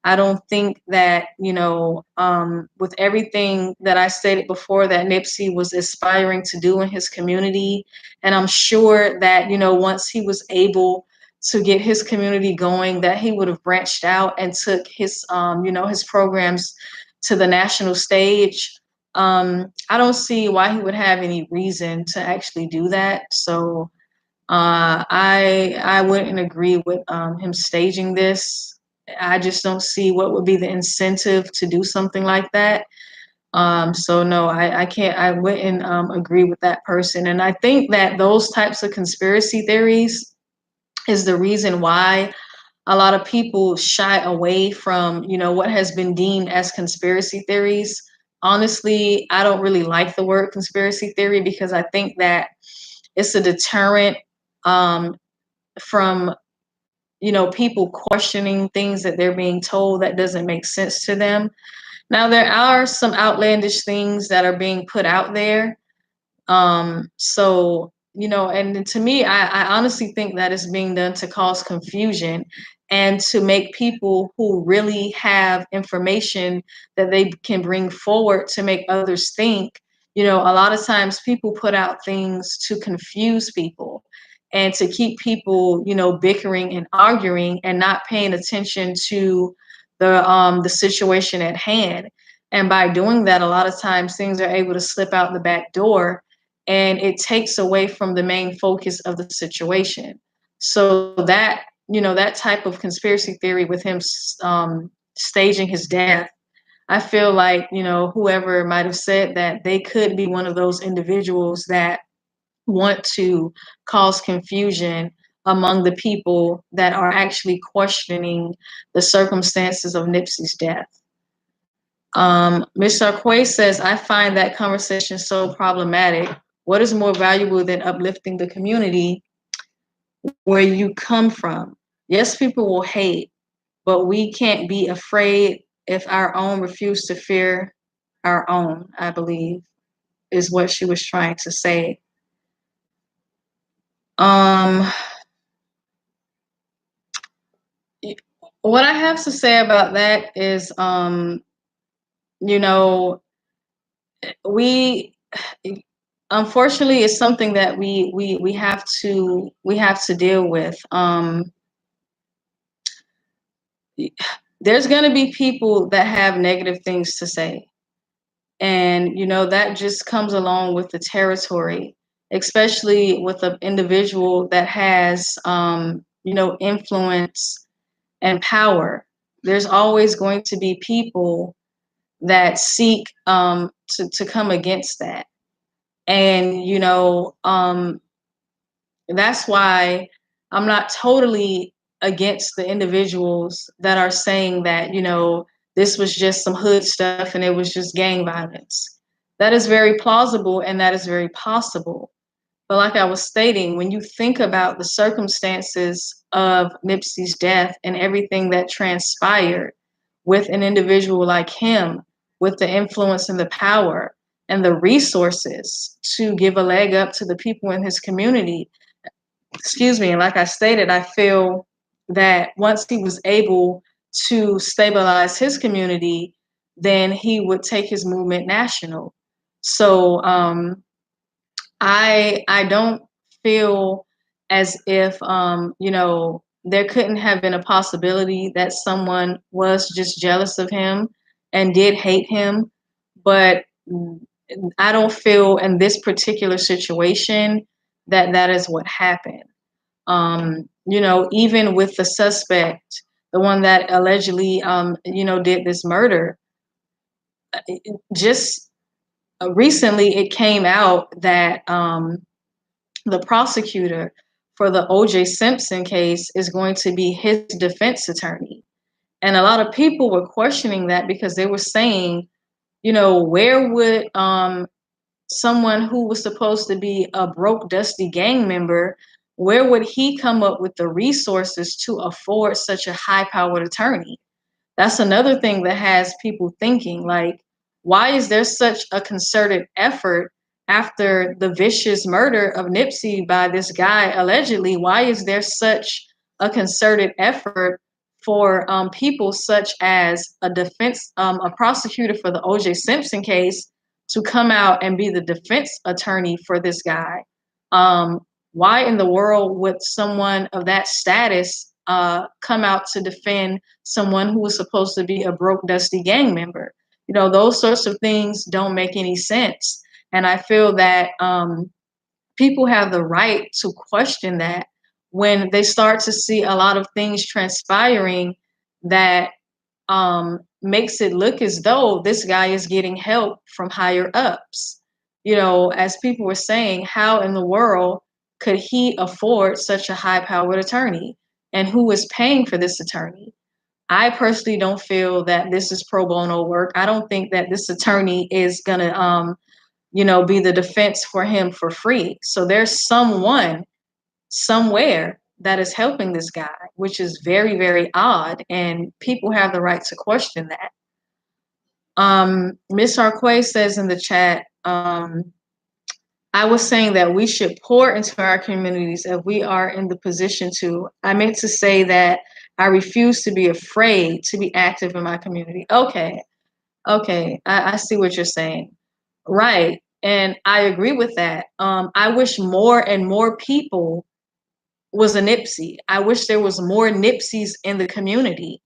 I don't think that, with everything that I stated before that Nipsey was aspiring to do in his community, and I'm sure that, once he was able to get his community going, that he would have branched out and took his, his programs to the national stage. I don't see why he would have any reason to actually do that. So I wouldn't agree with him staging this. I just don't see what would be the incentive to do something like that. So no, I can't. I wouldn't agree with that person. And I think that those types of conspiracy theories is the reason why a lot of people shy away from, what has been deemed as conspiracy theories. Honestly, I don't really like the word conspiracy theory, because I think that it's a deterrent um, from, people questioning things that they're being told that doesn't make sense to them. Now, there are some outlandish things that are being put out there. So, and to me, I honestly think that is being done to cause confusion and to make people who really have information that they can bring forward to make others think, A lot of times people put out things to confuse people and to keep people, bickering and arguing and not paying attention to the situation at hand. And by doing that, a lot of times things are able to slip out the back door, and it takes away from the main focus of the situation. So that, that type of conspiracy theory with him staging his death, I feel like, whoever might have said that, they could be one of those individuals that want to cause confusion among the people that are actually questioning the circumstances of Nipsey's death. Ms. Sarquay says, I find that conversation so problematic. What is more valuable than uplifting the community where you come from? Yes, people will hate, but we can't be afraid if our own refuse to fear our own, I believe, is what she was trying to say. Um, what I have to say about that is, you know, we unfortunately it's something that we have to deal with. There's going to be people that have negative things to say, and that just comes along with the territory, especially with an individual that has influence and power. There's always going to be people that seek to come against that. And that's why I'm not totally against the individuals that are saying that, this was just some hood stuff and it was just gang violence. That is very plausible and that is very possible. But like I was stating, when you think about the circumstances of Nipsey's death and everything that transpired with an individual like him, with the influence and the power and the resources to give a leg up to the people in his community, excuse me, and like I stated, I feel that once he was able to stabilize his community, then he would take his movement national. So I don't feel as if there couldn't have been a possibility that someone was just jealous of him and did hate him, but I don't feel in this particular situation that that is what happened. Even with the suspect, the one that allegedly did this murder, just recently it came out that the prosecutor for the O.J. Simpson case is going to be his defense attorney. And a lot of people were questioning that because they were saying, where would someone who was supposed to be a broke, dusty gang member, where would he come up with the resources to afford such a high-powered attorney? That's another thing that has people thinking, like, why is there such a concerted effort after the vicious murder of Nipsey by this guy allegedly? Why is there such a concerted effort for people such as a prosecutor for the O.J. Simpson case to come out and be the defense attorney for this guy? Why in the world would someone of that status come out to defend someone who was supposed to be a broke, dusty gang member? Those sorts of things don't make any sense. And I feel that people have the right to question that when they start to see a lot of things transpiring that makes it look as though this guy is getting help from higher ups. As people were saying, how in the world could he afford such a high powered attorney? And who is paying for this attorney? I personally don't feel that this is pro bono work. I don't think that this attorney is going to, be the defense for him for free. So there's someone somewhere that is helping this guy, which is very, very odd. And people have the right to question that. Miss Arquay says in the chat, I was saying that we should pour into our communities if we are in the position to. I meant to say that I refuse to be afraid to be active in my community. Okay. I see what you're saying. Right. And I agree with that. I wish more and more people was a Nipsey. I wish there was more Nipseys in the community.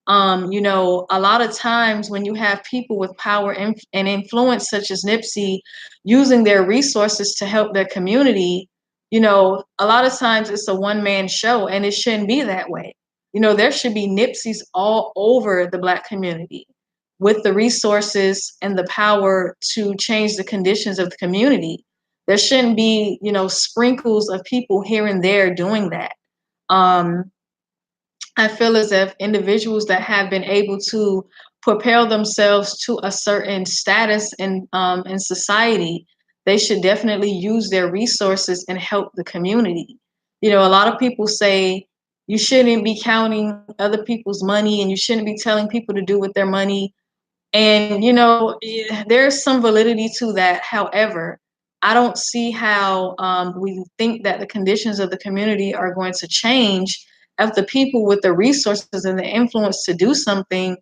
A lot of times when you have people with power and influence, such as Nipsey, using their resources to help their community, a lot of times it's a one man show, and it shouldn't be that way. There should be Nipseys all over the Black community with the resources and the power to change the conditions of the community. There shouldn't be, sprinkles of people here and there doing that. Um, I feel as if individuals that have been able to propel themselves to a certain status in society, they should definitely use their resources and help the community. A lot of people say you shouldn't be counting other people's money and you shouldn't be telling people to do with their money. And, there's some validity to that. However, I don't see how we think that the conditions of the community are going to change if the people with the resources and the influence to do something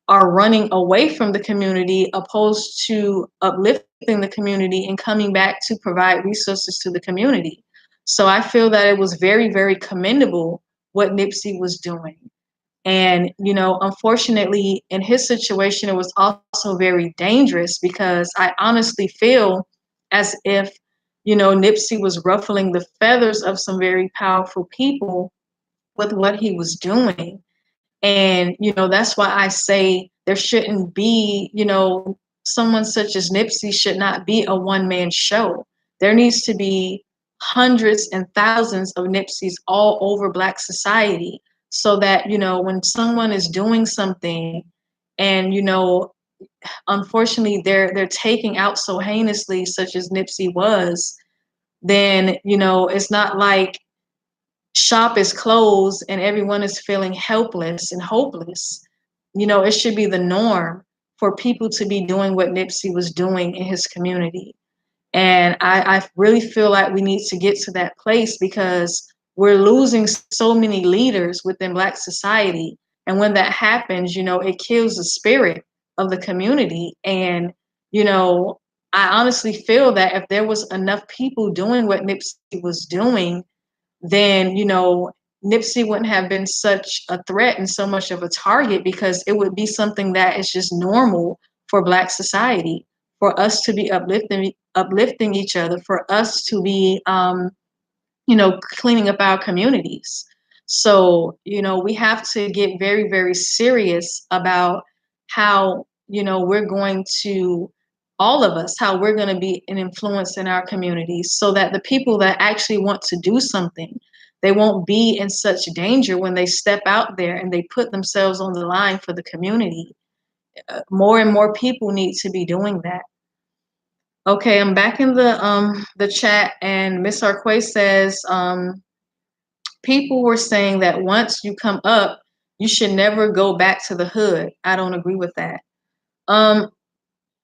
are running away from the community opposed to uplifting the community and coming back to provide resources to the community. So I feel that it was very, very commendable what Nipsey was doing. And, unfortunately, in his situation, it was also very dangerous because I honestly feel as if, Nipsey was ruffling the feathers of some very powerful people with what he was doing. And, that's why I say there shouldn't be, someone such as Nipsey should not be a one man show. There needs to be hundreds and thousands of Nipseys all over Black society so that, when someone is doing something and, unfortunately they're taking out so heinously, such as Nipsey was, then, it's not like shop is closed and everyone is feeling helpless and hopeless. It should be the norm for people to be doing what Nipsey was doing in his community. And I really feel like we need to get to that place because we're losing so many leaders within Black society. And when that happens, it kills the spirit of the community. And, you know, I honestly feel that if there was enough people doing what Nipsey was doing, then Nipsey wouldn't have been such a threat and so much of a target because it would be something that is just normal for Black society, for us to be uplifting each other, for us to be cleaning up our communities. So, we have to get very, very serious about how, we're going to, all of us, how we're going to be an influence in our communities so that the people that actually want to do something, they won't be in such danger when they step out there and they put themselves on the line for the community. More and more people need to be doing that. Okay, I'm back in the chat, and Miss Arquay says, people were saying that once you come up, you should never go back to the hood. I don't agree with that. Um,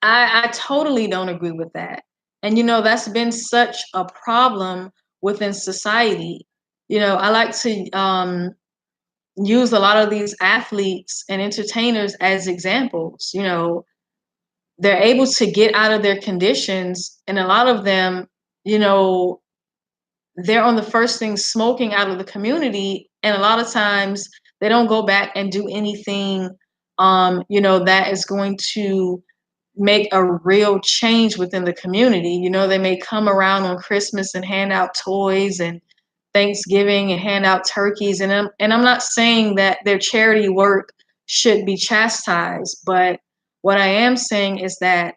I totally don't agree with that. And that's been such a problem within society. I like to use a lot of these athletes and entertainers as examples. They're able to get out of their conditions, and a lot of them, you know, they're on the first thing smoking out of the community, and a lot of times they don't go back and do anything that is going to make a real change within the community. They may come around on Christmas and hand out toys and Thanksgiving and hand out turkeys, and I'm not saying that their charity work should be chastised, but what I am saying is that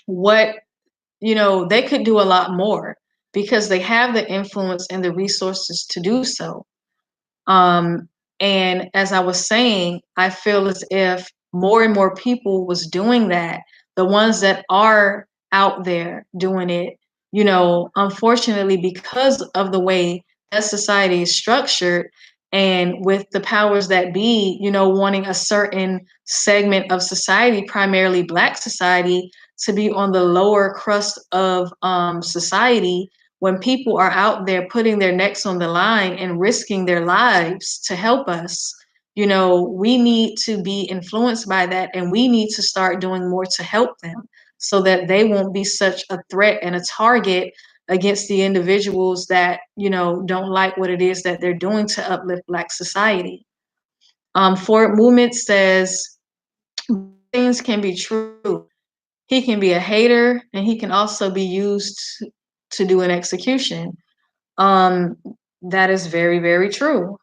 what they could do a lot more because they have the influence and the resources to do so. Um, and as I was saying, I feel as if more and more people was doing that. The ones that are out there doing it, unfortunately, because of the way that society is structured and with the powers that be, wanting a certain segment of society, primarily Black society, to be on the lower crust of society, when people are out there putting their necks on the line and risking their lives to help us, we need to be influenced by that, and we need to start doing more to help them. so that they won't be such a threat and a target against the individuals that, don't like what it is that they're doing to uplift Black society. Forward Movement says things can be true. He can be a hater, and he can also be used to do an execution. Um, that is very, very true.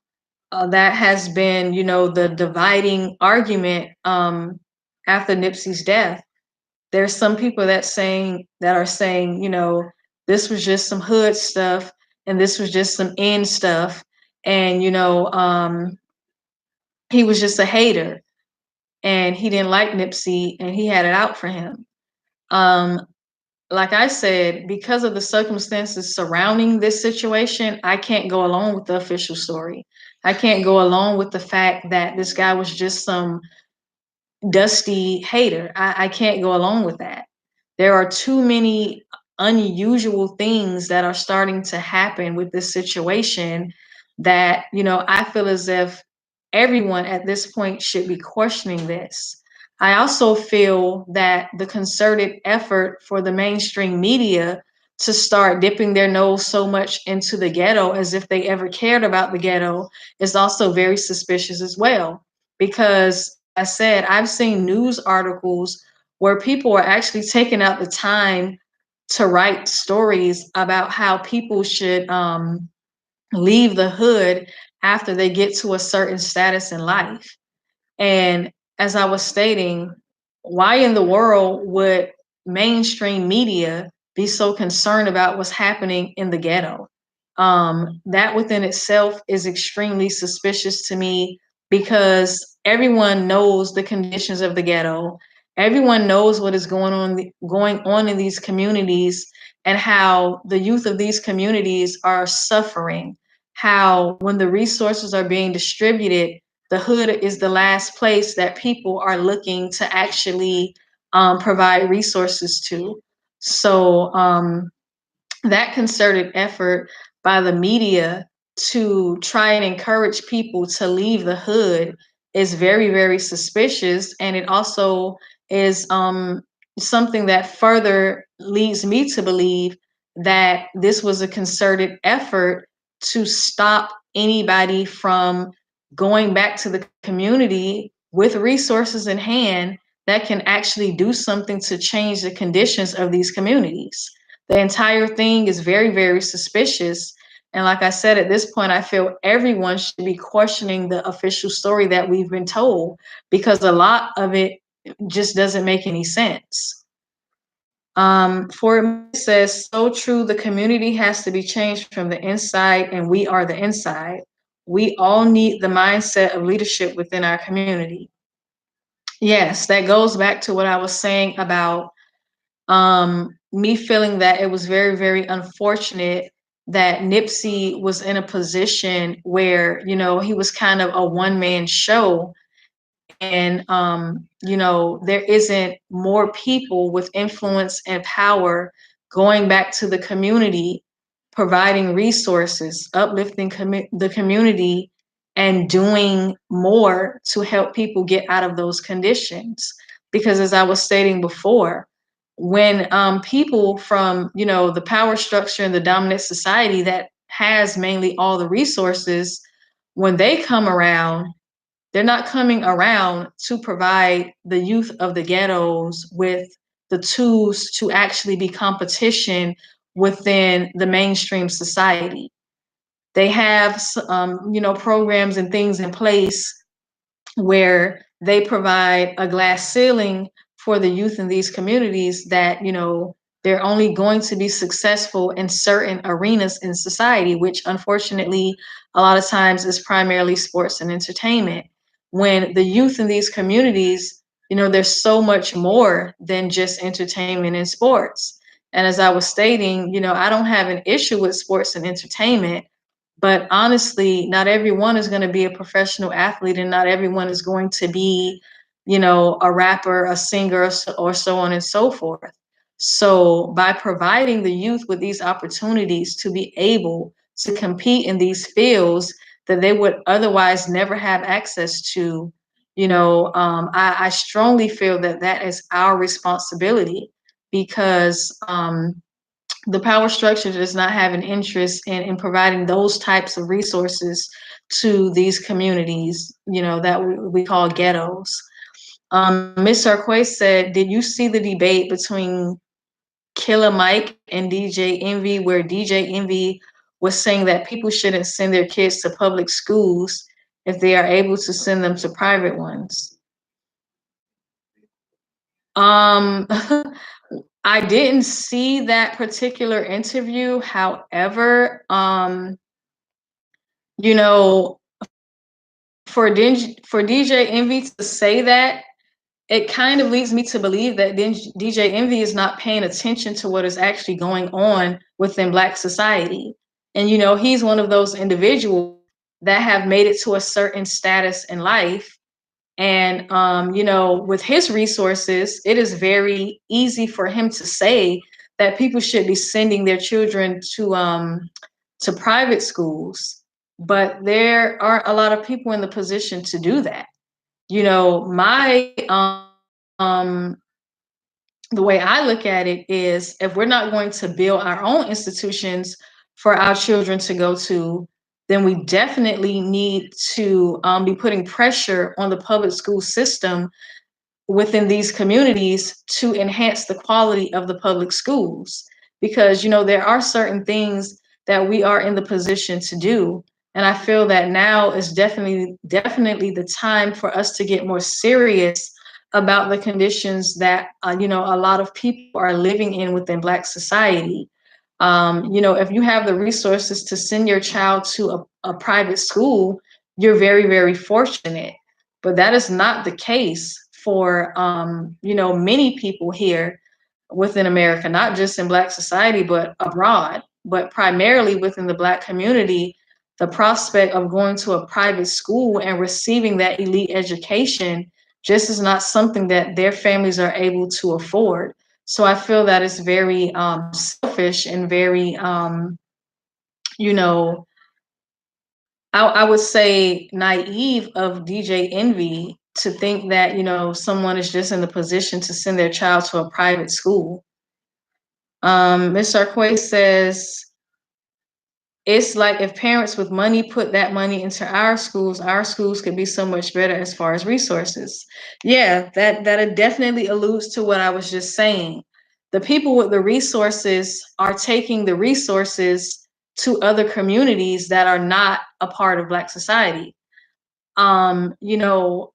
That has been, the dividing argument after Nipsey's death. There's some people that are saying, this was just some hood stuff, and this was just some end stuff, and he was just a hater, and he didn't like Nipsey, and he had it out for him. Um, like I said, because of the circumstances surrounding this situation, I can't go along with the official story. I can't go along with the fact that this guy was just some dusty hater. I can't go along with that. There are too many unusual things that are starting to happen with this situation that, I feel as if everyone at this point should be questioning this. I also feel that the concerted effort for the mainstream media to start dipping their nose so much into the ghetto as if they ever cared about the ghetto is also very suspicious as well. Because, like I said, I've seen news articles where people are actually taking out the time to write stories about how people should leave the hood after they get to a certain status in life. And as I was stating, why in the world would mainstream media be so concerned about what's happening in the ghetto? That within itself is extremely suspicious to me because everyone knows the conditions of the ghetto. Everyone knows what is going on in these communities and how the youth of these communities are suffering. How when the resources are being distributed, the hood is the last place that people are looking to actually provide resources to. So that concerted effort by the media to try and encourage people to leave the hood is very, very suspicious. And it also is something that further leads me to believe that this was a concerted effort to stop anybody from going back to the community with resources in hand that can actually do something to change the conditions of these communities. The entire thing is very, very suspicious. And like I said, at this point, I feel everyone should be questioning the official story that we've been told because a lot of it just doesn't make any sense. For it says, so true, the community has to be changed from the inside, and we are the inside. We all need the mindset of leadership within our community. Yes, that goes back to what I was saying about me feeling that it was very, very unfortunate that Nipsey was in a position where, he was kind of a one-man show, and there isn't more people with influence and power going back to the community, providing resources, uplifting the community, and doing more to help people get out of those conditions. Because as I was stating before, when people from the power structure and the dominant society that has mainly all the resources, when they come around, they're not coming around to provide the youth of the ghettos with the tools to actually be competition within the mainstream society. They have, programs and things in place where they provide a glass ceiling for the youth in these communities that, they're only going to be successful in certain arenas in society, which unfortunately a lot of times is primarily sports and entertainment. When the youth in these communities, there's so much more than just entertainment and sports. And as I was stating, I don't have an issue with sports and entertainment, but honestly, not everyone is going to be a professional athlete, and not everyone is going to be, a rapper, a singer, or so on and so forth. So by providing the youth with these opportunities to be able to compete in these fields that they would otherwise never have access to, I strongly feel that that is our responsibility. because the power structure does not have an interest in providing those types of resources to these communities, that we call ghettos. Ms. Sarquay said, did you see the debate between Killer Mike and DJ Envy, where DJ Envy was saying that people shouldn't send their kids to public schools if they are able to send them to private ones? Um, I didn't see that particular interview. However, you know, for DJ Envy to say that, it kind of leads me to believe that DJ Envy is not paying attention to what is actually going on within Black society. And, he's one of those individuals that have made it to a certain status in life. And, with his resources, it is very easy for him to say that people should be sending their children to private schools. But there aren't a lot of people in the position to do that. My the way I look at it is, if we're not going to build our own institutions for our children to go to, then we definitely need to be putting pressure on the public school system within these communities to enhance the quality of the public schools. Because, there are certain things that we are in the position to do. And I feel that now is definitely the time for us to get more serious about the conditions that, a lot of people are living in within Black society. If you have the resources to send your child to a private school, you're very, very fortunate. But that is not the case for, many people here within America, not just in Black society, but abroad, but primarily within the Black community. The prospect of going to a private school and receiving that elite education just is not something that their families are able to afford. So I feel that it's very selfish and very, you know, I would say naive of DJ Envy to think that, someone is just in the position to send their child to a private school. Ms. Sarquay says, it's like if parents with money put that money into our schools could be so much better as far as resources. Yeah, that definitely alludes to what I was just saying. The people with the resources are taking the resources to other communities that are not a part of Black society. Um, you know,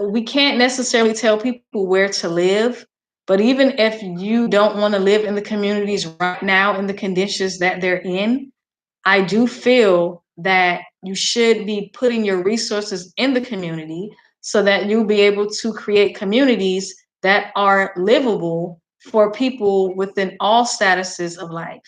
we can't necessarily tell people where to live, but even if you don't want to live in the communities right now in the conditions that they're in, I do feel that you should be putting your resources in the community so that you'll be able to create communities that are livable for people within all statuses of life.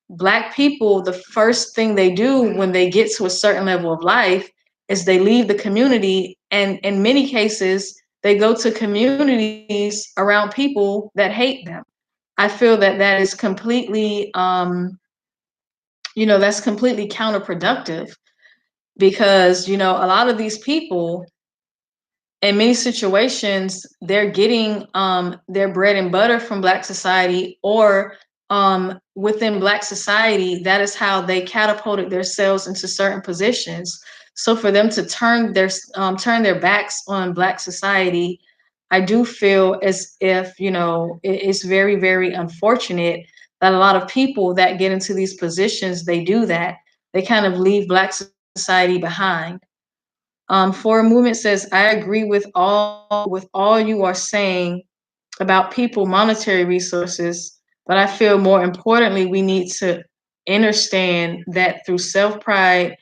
Black people, the first thing they do when they get to a certain level of life is they leave the community, and in many cases they go to communities around people that hate them. I feel that that is completely that's completely counterproductive, because a lot of these people, in many situations, they're getting their bread and butter from Black society, or within Black society, that is how they catapulted themselves into certain positions. So for them to turn their backs on Black society, I do feel as if it's very, very unfortunate that a lot of people that get into these positions, they do that. They kind of leave Black society behind. For Movement says, I agree with all you are saying about people monetary resources, but I feel more importantly we need to understand that through self-pride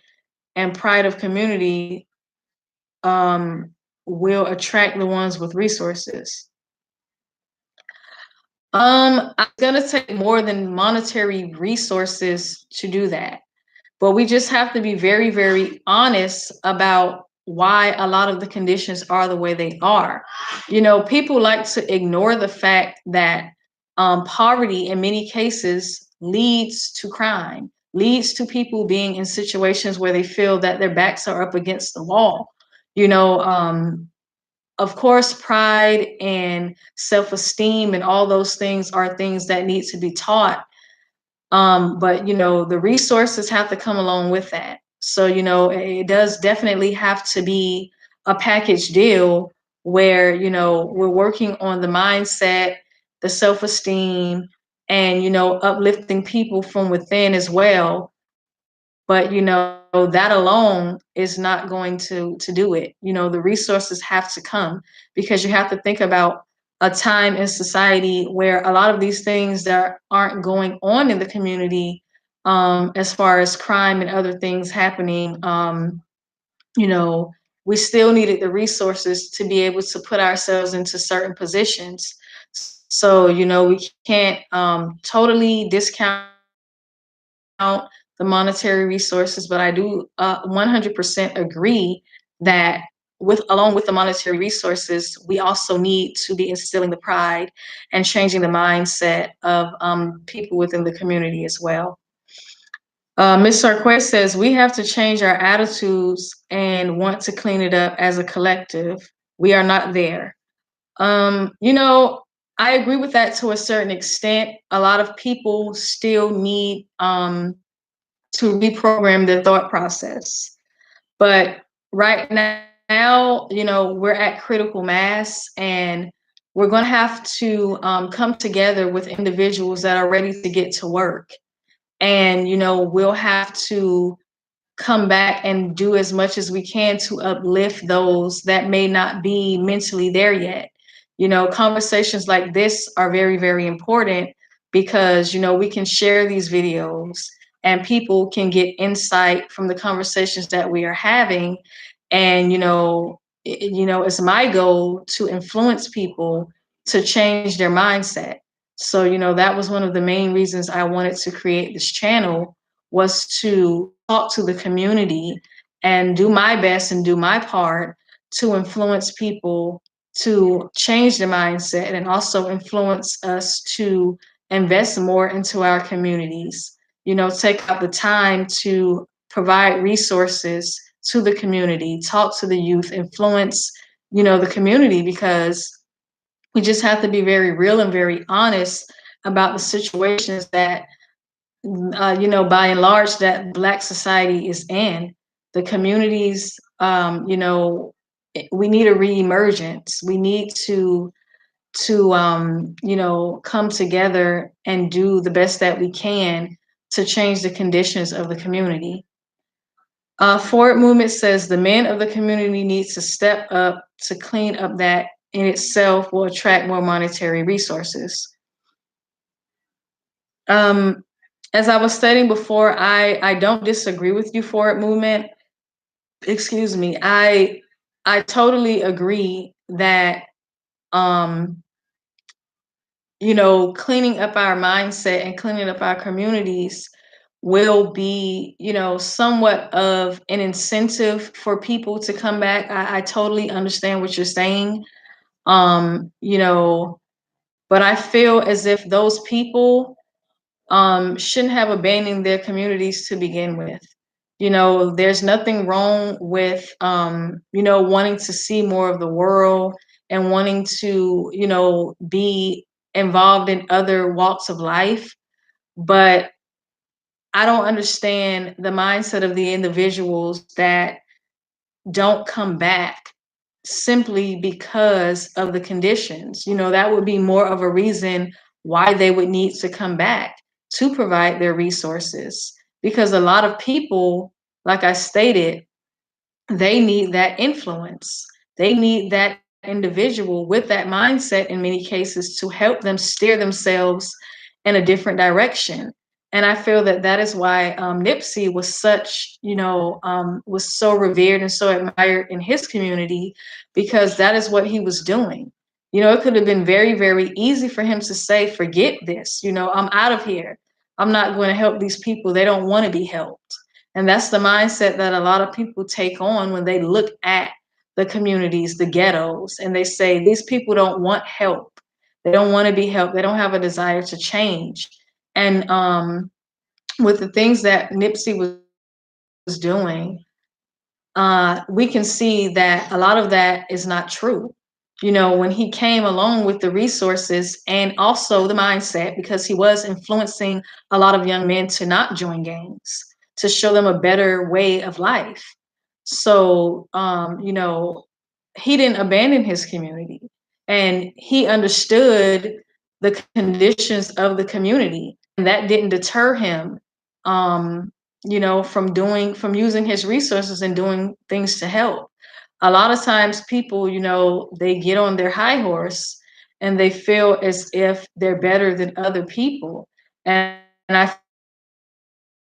and pride of community, um, will attract the ones with resources. It's gonna take more than monetary resources to do that. But we just have to be very, very honest about why a lot of the conditions are the way they are. People like to ignore the fact that poverty in many cases leads to crime, leads to people being in situations where they feel that their backs are up against the wall. You know, um, of course, pride and self-esteem and all those things are things that need to be taught. But the resources have to come along with that. So, it does definitely have to be a package deal where, we're working on the mindset, the self-esteem, and, uplifting people from within as well. But, that alone is not going to do it. The resources have to come, because you have to think about a time in society where a lot of these things that aren't going on in the community, as far as crime and other things happening, you know, we still needed the resources to be able to put ourselves into certain positions. So, we can't totally discount the monetary resources, but I do 100% agree that along with the monetary resources, we also need to be instilling the pride and changing the mindset of people within the community as well. Ms. Sarquez says we have to change our attitudes and want to clean it up as a collective. We are not there. Um, you know, I agree with that to a certain extent. A lot of people still need to reprogram their thought process. But right now, we're at critical mass, and we're going to have to come together with individuals that are ready to get to work. And, we'll have to come back and do as much as we can to uplift those that may not be mentally there yet. Conversations like this are very, very important because, we can share these videos and people can get insight from the conversations that we are having. And, it's my goal to influence people to change their mindset. So, that was one of the main reasons I wanted to create this channel, was to talk to the community and do my best and do my part to influence people to change their mindset, and also influence us to invest more into our communities. Take out the time to provide resources to the community, talk to the youth, influence, the community, because we just have to be very real and very honest about the situations that by and large, that Black society is in. The communities, we need a reemergence. We need to come together and do the best that we can to change the conditions of the community. Forward Movement says the men of the community need to step up to clean up that in itself will attract more monetary resources. Um, as I was stating before, I don't disagree with you, Forward Movement. Excuse me. I totally agree that um, cleaning up our mindset and cleaning up our communities will be, somewhat of an incentive for people to come back. I totally understand what you're saying. Um, you know, but I feel as if those people shouldn't have abandoned their communities to begin with. There's nothing wrong with, wanting to see more of the world and wanting to, be involved in other walks of life. But I don't understand the mindset of the individuals that don't come back simply because of the conditions. That would be more of a reason why they would need to come back to provide their resources. Because a lot of people, like I stated, they need that influence. They need that individual with that mindset in many cases to help them steer themselves in a different direction. And I feel that that is why Nipsey was was so revered and so admired in his community, because that is what he was doing. It could have been very, very easy for him to say, forget this, I'm out of here. I'm not going to help these people. They don't want to be helped. And that's the mindset that a lot of people take on when they look at the communities, the ghettos, and they say, these people don't want help. They don't want to be helped. They don't have a desire to change. And with the things that Nipsey was doing, we can see that a lot of that is not true. when he came along with the resources and also the mindset, because he was influencing a lot of young men to not join gangs, to show them a better way of life. So, he didn't abandon his community, and he understood the conditions of the community, and that didn't deter him, from using his resources and doing things to help. A lot of times people, they get on their high horse and they feel as if they're better than other people. And I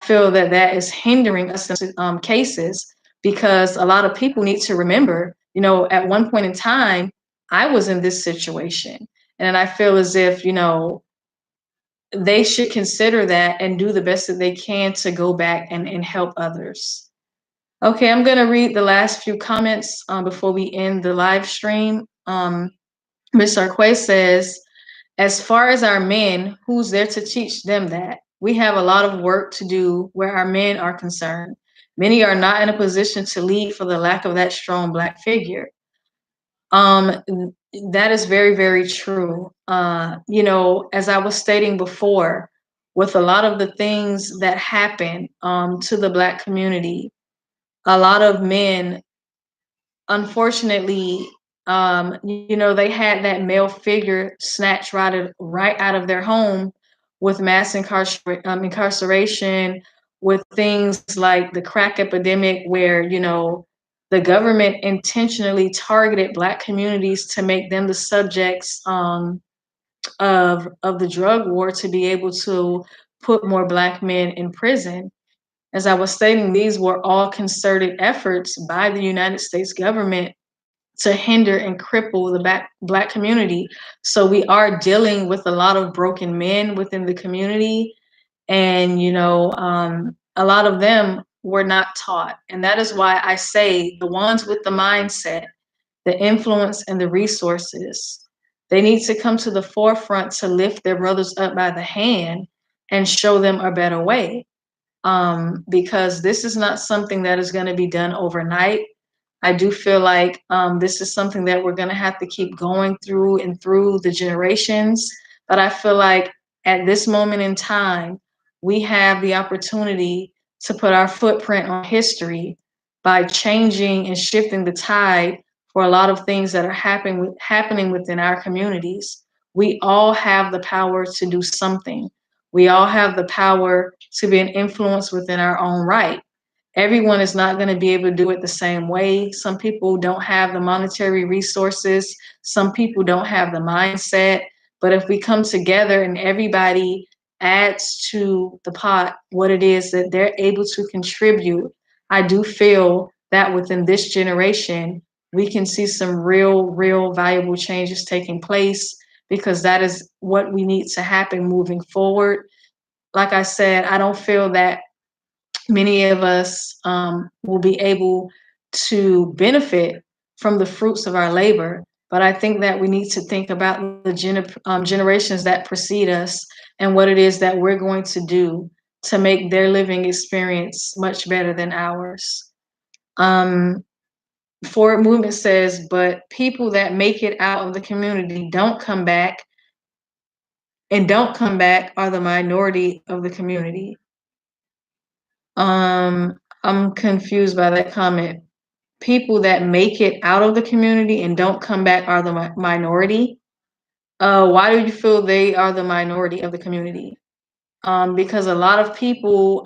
feel that that is hindering us in cases, because a lot of people need to remember, at one point in time, I was in this situation. And I feel as if, they should consider that and do the best that they can to go back and help others. Okay, I'm going to read the last few comments before we end the live stream. Ms. Arquay says, as far as our men, who's there to teach them that? We have a lot of work to do where our men are concerned. Many are not in a position to lead for the lack of that strong Black figure. Um, that is very, very true. As I was stating before, with a lot of the things that happen to the Black community, a lot of men, unfortunately, they had that male figure snatched right out of their home with mass incarceration, with things like the crack epidemic, where the government intentionally targeted Black communities to make them the subjects of the drug war, to be able to put more Black men in prison. As I was stating, these were all concerted efforts by the United States government to hinder and cripple the Black community. So we are dealing with a lot of broken men within the community, and a lot of them were not taught. And that is why I say the ones with the mindset, the influence, and the resources, they need to come to the forefront to lift their brothers up by the hand and show them a better way. Because this is not something that is going to be done overnight. I do feel like this is something that we're going to have to keep going through and through the generations. But I feel like at this moment in time, we have the opportunity to put our footprint on history by changing and shifting the tide for a lot of things that are happening within our communities. We all have the power to do something. We all have the power to be an influence within our own right. Everyone is not going to be able to do it the same way. Some people don't have the monetary resources. Some people don't have the mindset. But if we come together and everybody adds to the pot what it is that they're able to contribute, I do feel that within this generation, we can see some real, real valuable changes taking place, because that is what we need to happen moving forward. Like I said, I don't feel that many of us will be able to benefit from the fruits of our labor. But I think that we need to think about the generations that precede us and what it is that we're going to do to make their living experience much better than ours. Um, Forward Movement says, but people that make it out of the community don't come back are the minority of the community. I'm confused by that comment. People that make it out of the community and don't come back are the minority. Why do you feel they are the minority of the community? Because a lot of people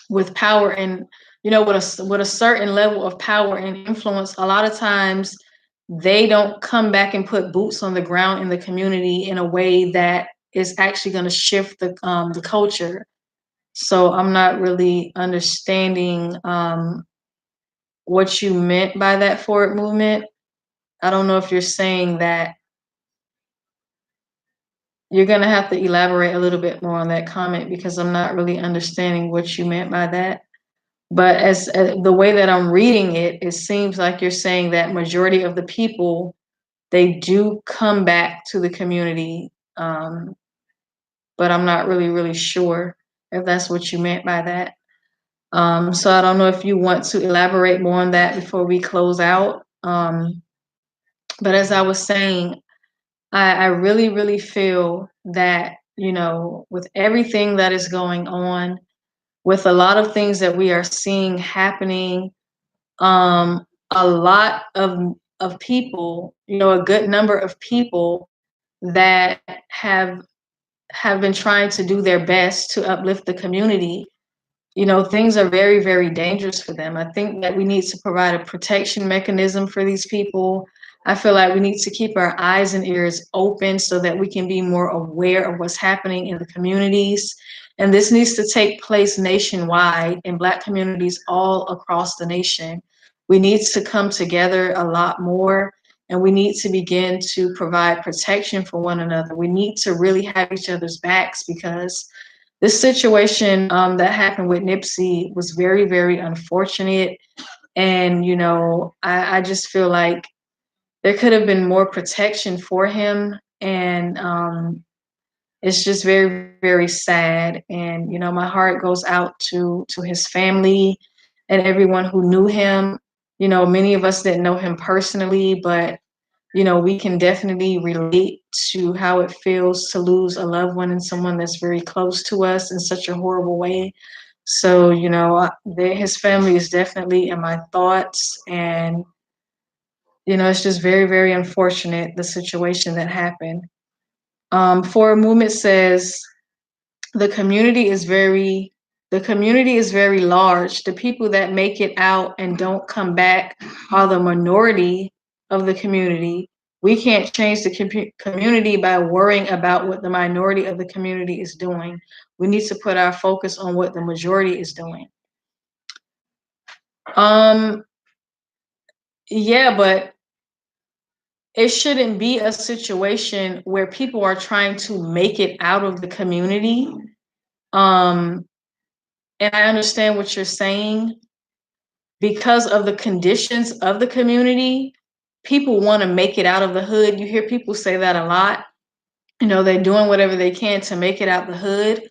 with power and with a certain level of power and influence, a lot of times they don't come back and put boots on the ground in the community in a way that is actually going to shift the culture. So I'm not really understanding what you meant by that forward movement. I don't know if you're saying that. You're going to have to elaborate a little bit more on that comment, because I'm not really understanding what you meant by that. But as the way that I'm reading it, it seems like you're saying that majority of the people, they do come back to the community. But I'm not really, really sure if that's what you meant by that. So I don't know if you want to elaborate more on that before we close out. But as I was saying, I really, really feel that, with everything that is going on, with a lot of things that we are seeing happening, a lot of people, a good number of people that have been trying to do their best to uplift the community, things are very, very dangerous for them. I think that we need to provide a protection mechanism for these people. I feel like we need to keep our eyes and ears open so that we can be more aware of what's happening in the communities. And this needs to take place nationwide in Black communities all across the nation. We need to come together a lot more, and we need to begin to provide protection for one another. We need to really have each other's backs, because this situation that happened with Nipsey was very, very unfortunate. And, I just feel like there could have been more protection for him. And it's just very, very sad. And, my heart goes out to his family and everyone who knew him. Many of us didn't know him personally, but we can definitely relate to how it feels to lose a loved one and someone that's very close to us in such a horrible way. So, his family is definitely in my thoughts. And, it's just very, very unfortunate, the situation that happened. For a Movement says, the community is very the community is very large. The people that make it out and don't come back are the minority of the community. We can't change the community by worrying about what the minority of the community is doing. We need to put our focus on what the majority is doing. Um, yeah, but it shouldn't be a situation where people are trying to make it out of the community. Um, and I understand what you're saying. Because of the conditions of the community, people want to make it out of the hood. You hear people say that a lot. They're doing whatever they can to make it out the hood.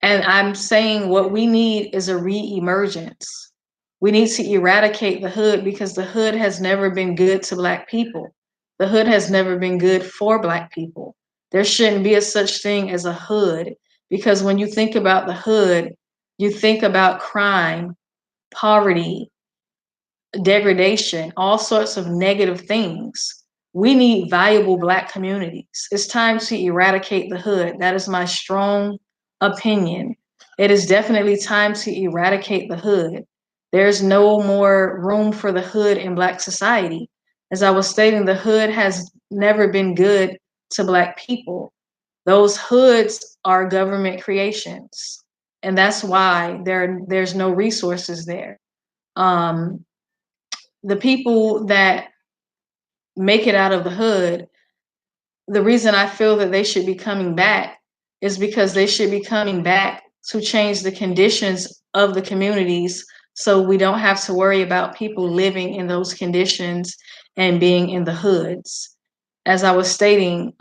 And I'm saying what we need is a re-emergence. We need to eradicate the hood, because the hood has never been good to Black people. The hood has never been good for Black people. There shouldn't be a such thing as a hood, because when you think about the hood, you think about crime, poverty, degradation, all sorts of negative things. We need viable Black communities. It's time to eradicate the hood. That is my strong opinion. It is definitely time to eradicate the hood. There's no more room for the hood in Black society. As I was stating, the hood has never been good to Black people. Those hoods are government creations, and that's why there's no resources there. Um, the people that make it out of the hood, the reason I feel that they should be coming back is because they should be coming back to change the conditions of the communities, so we don't have to worry about people living in those conditions and being in the hoods. As I was stating,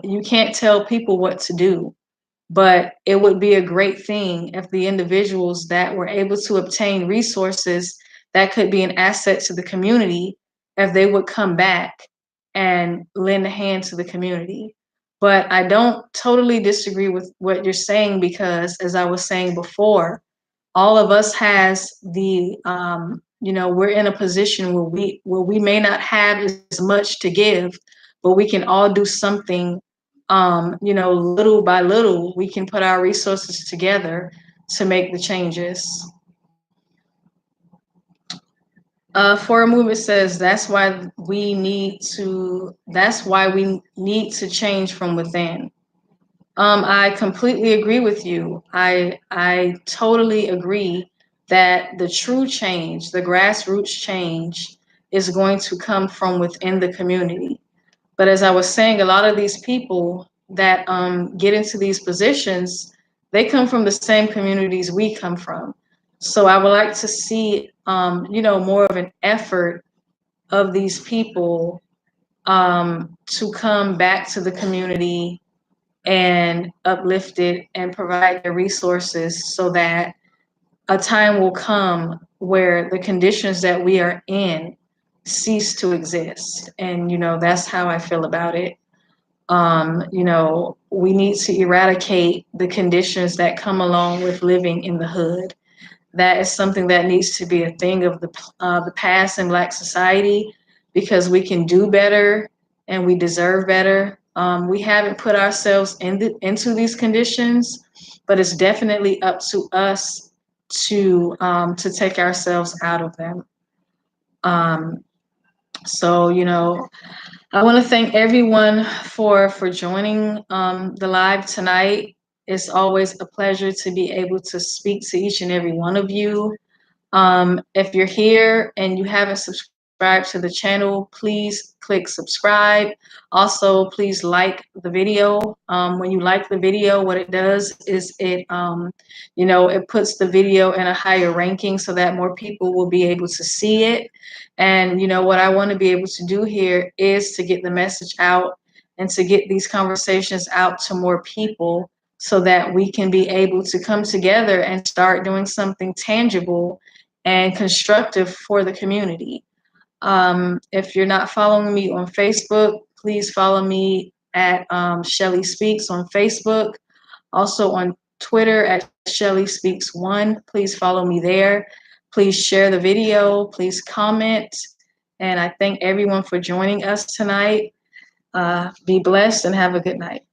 you can't tell people what to do. But it would be a great thing if the individuals that were able to obtain resources that could be an asset to the community, if they would come back and lend a hand to the community. But I don't totally disagree with what you're saying, because as I was saying before, all of us has the we're in a position where we may not have as much to give, but we can all do something. Little by little, we can put our resources together to make the changes. For a Movement says, that's why we need to change from within. I completely agree with you. I totally agree that the true change, the grassroots change, is going to come from within the community. But as I was saying, a lot of these people that get into these positions, they come from the same communities we come from. So I would like to see, more of an effort of these people to come back to the community and uplift it and provide the resources, so that a time will come where the conditions that we are in cease to exist. And, that's how I feel about it. We need to eradicate the conditions that come along with living in the hood. That is something that needs to be a thing of the past in Black society, because we can do better and we deserve better. We haven't put ourselves into these conditions, but it's definitely up to us to take ourselves out of them. Um, so, I want to thank everyone for joining the live tonight. It's always a pleasure to be able to speak to each and every one of you. If you're here and you haven't subscribed to the channel, please click subscribe. Also, please like the video. When you like the video, what it does is it puts the video in a higher ranking so that more people will be able to see it. And, what I want to be able to do here is to get the message out and to get these conversations out to more people so that we can be able to come together and start doing something tangible and constructive for the community. If you're not following me on Facebook, please follow me at Shelly Speaks on Facebook. Also on Twitter at Shelly Speaks One. Please follow me there. Please share the video. Please comment. And I thank everyone for joining us tonight. Be blessed and have a good night.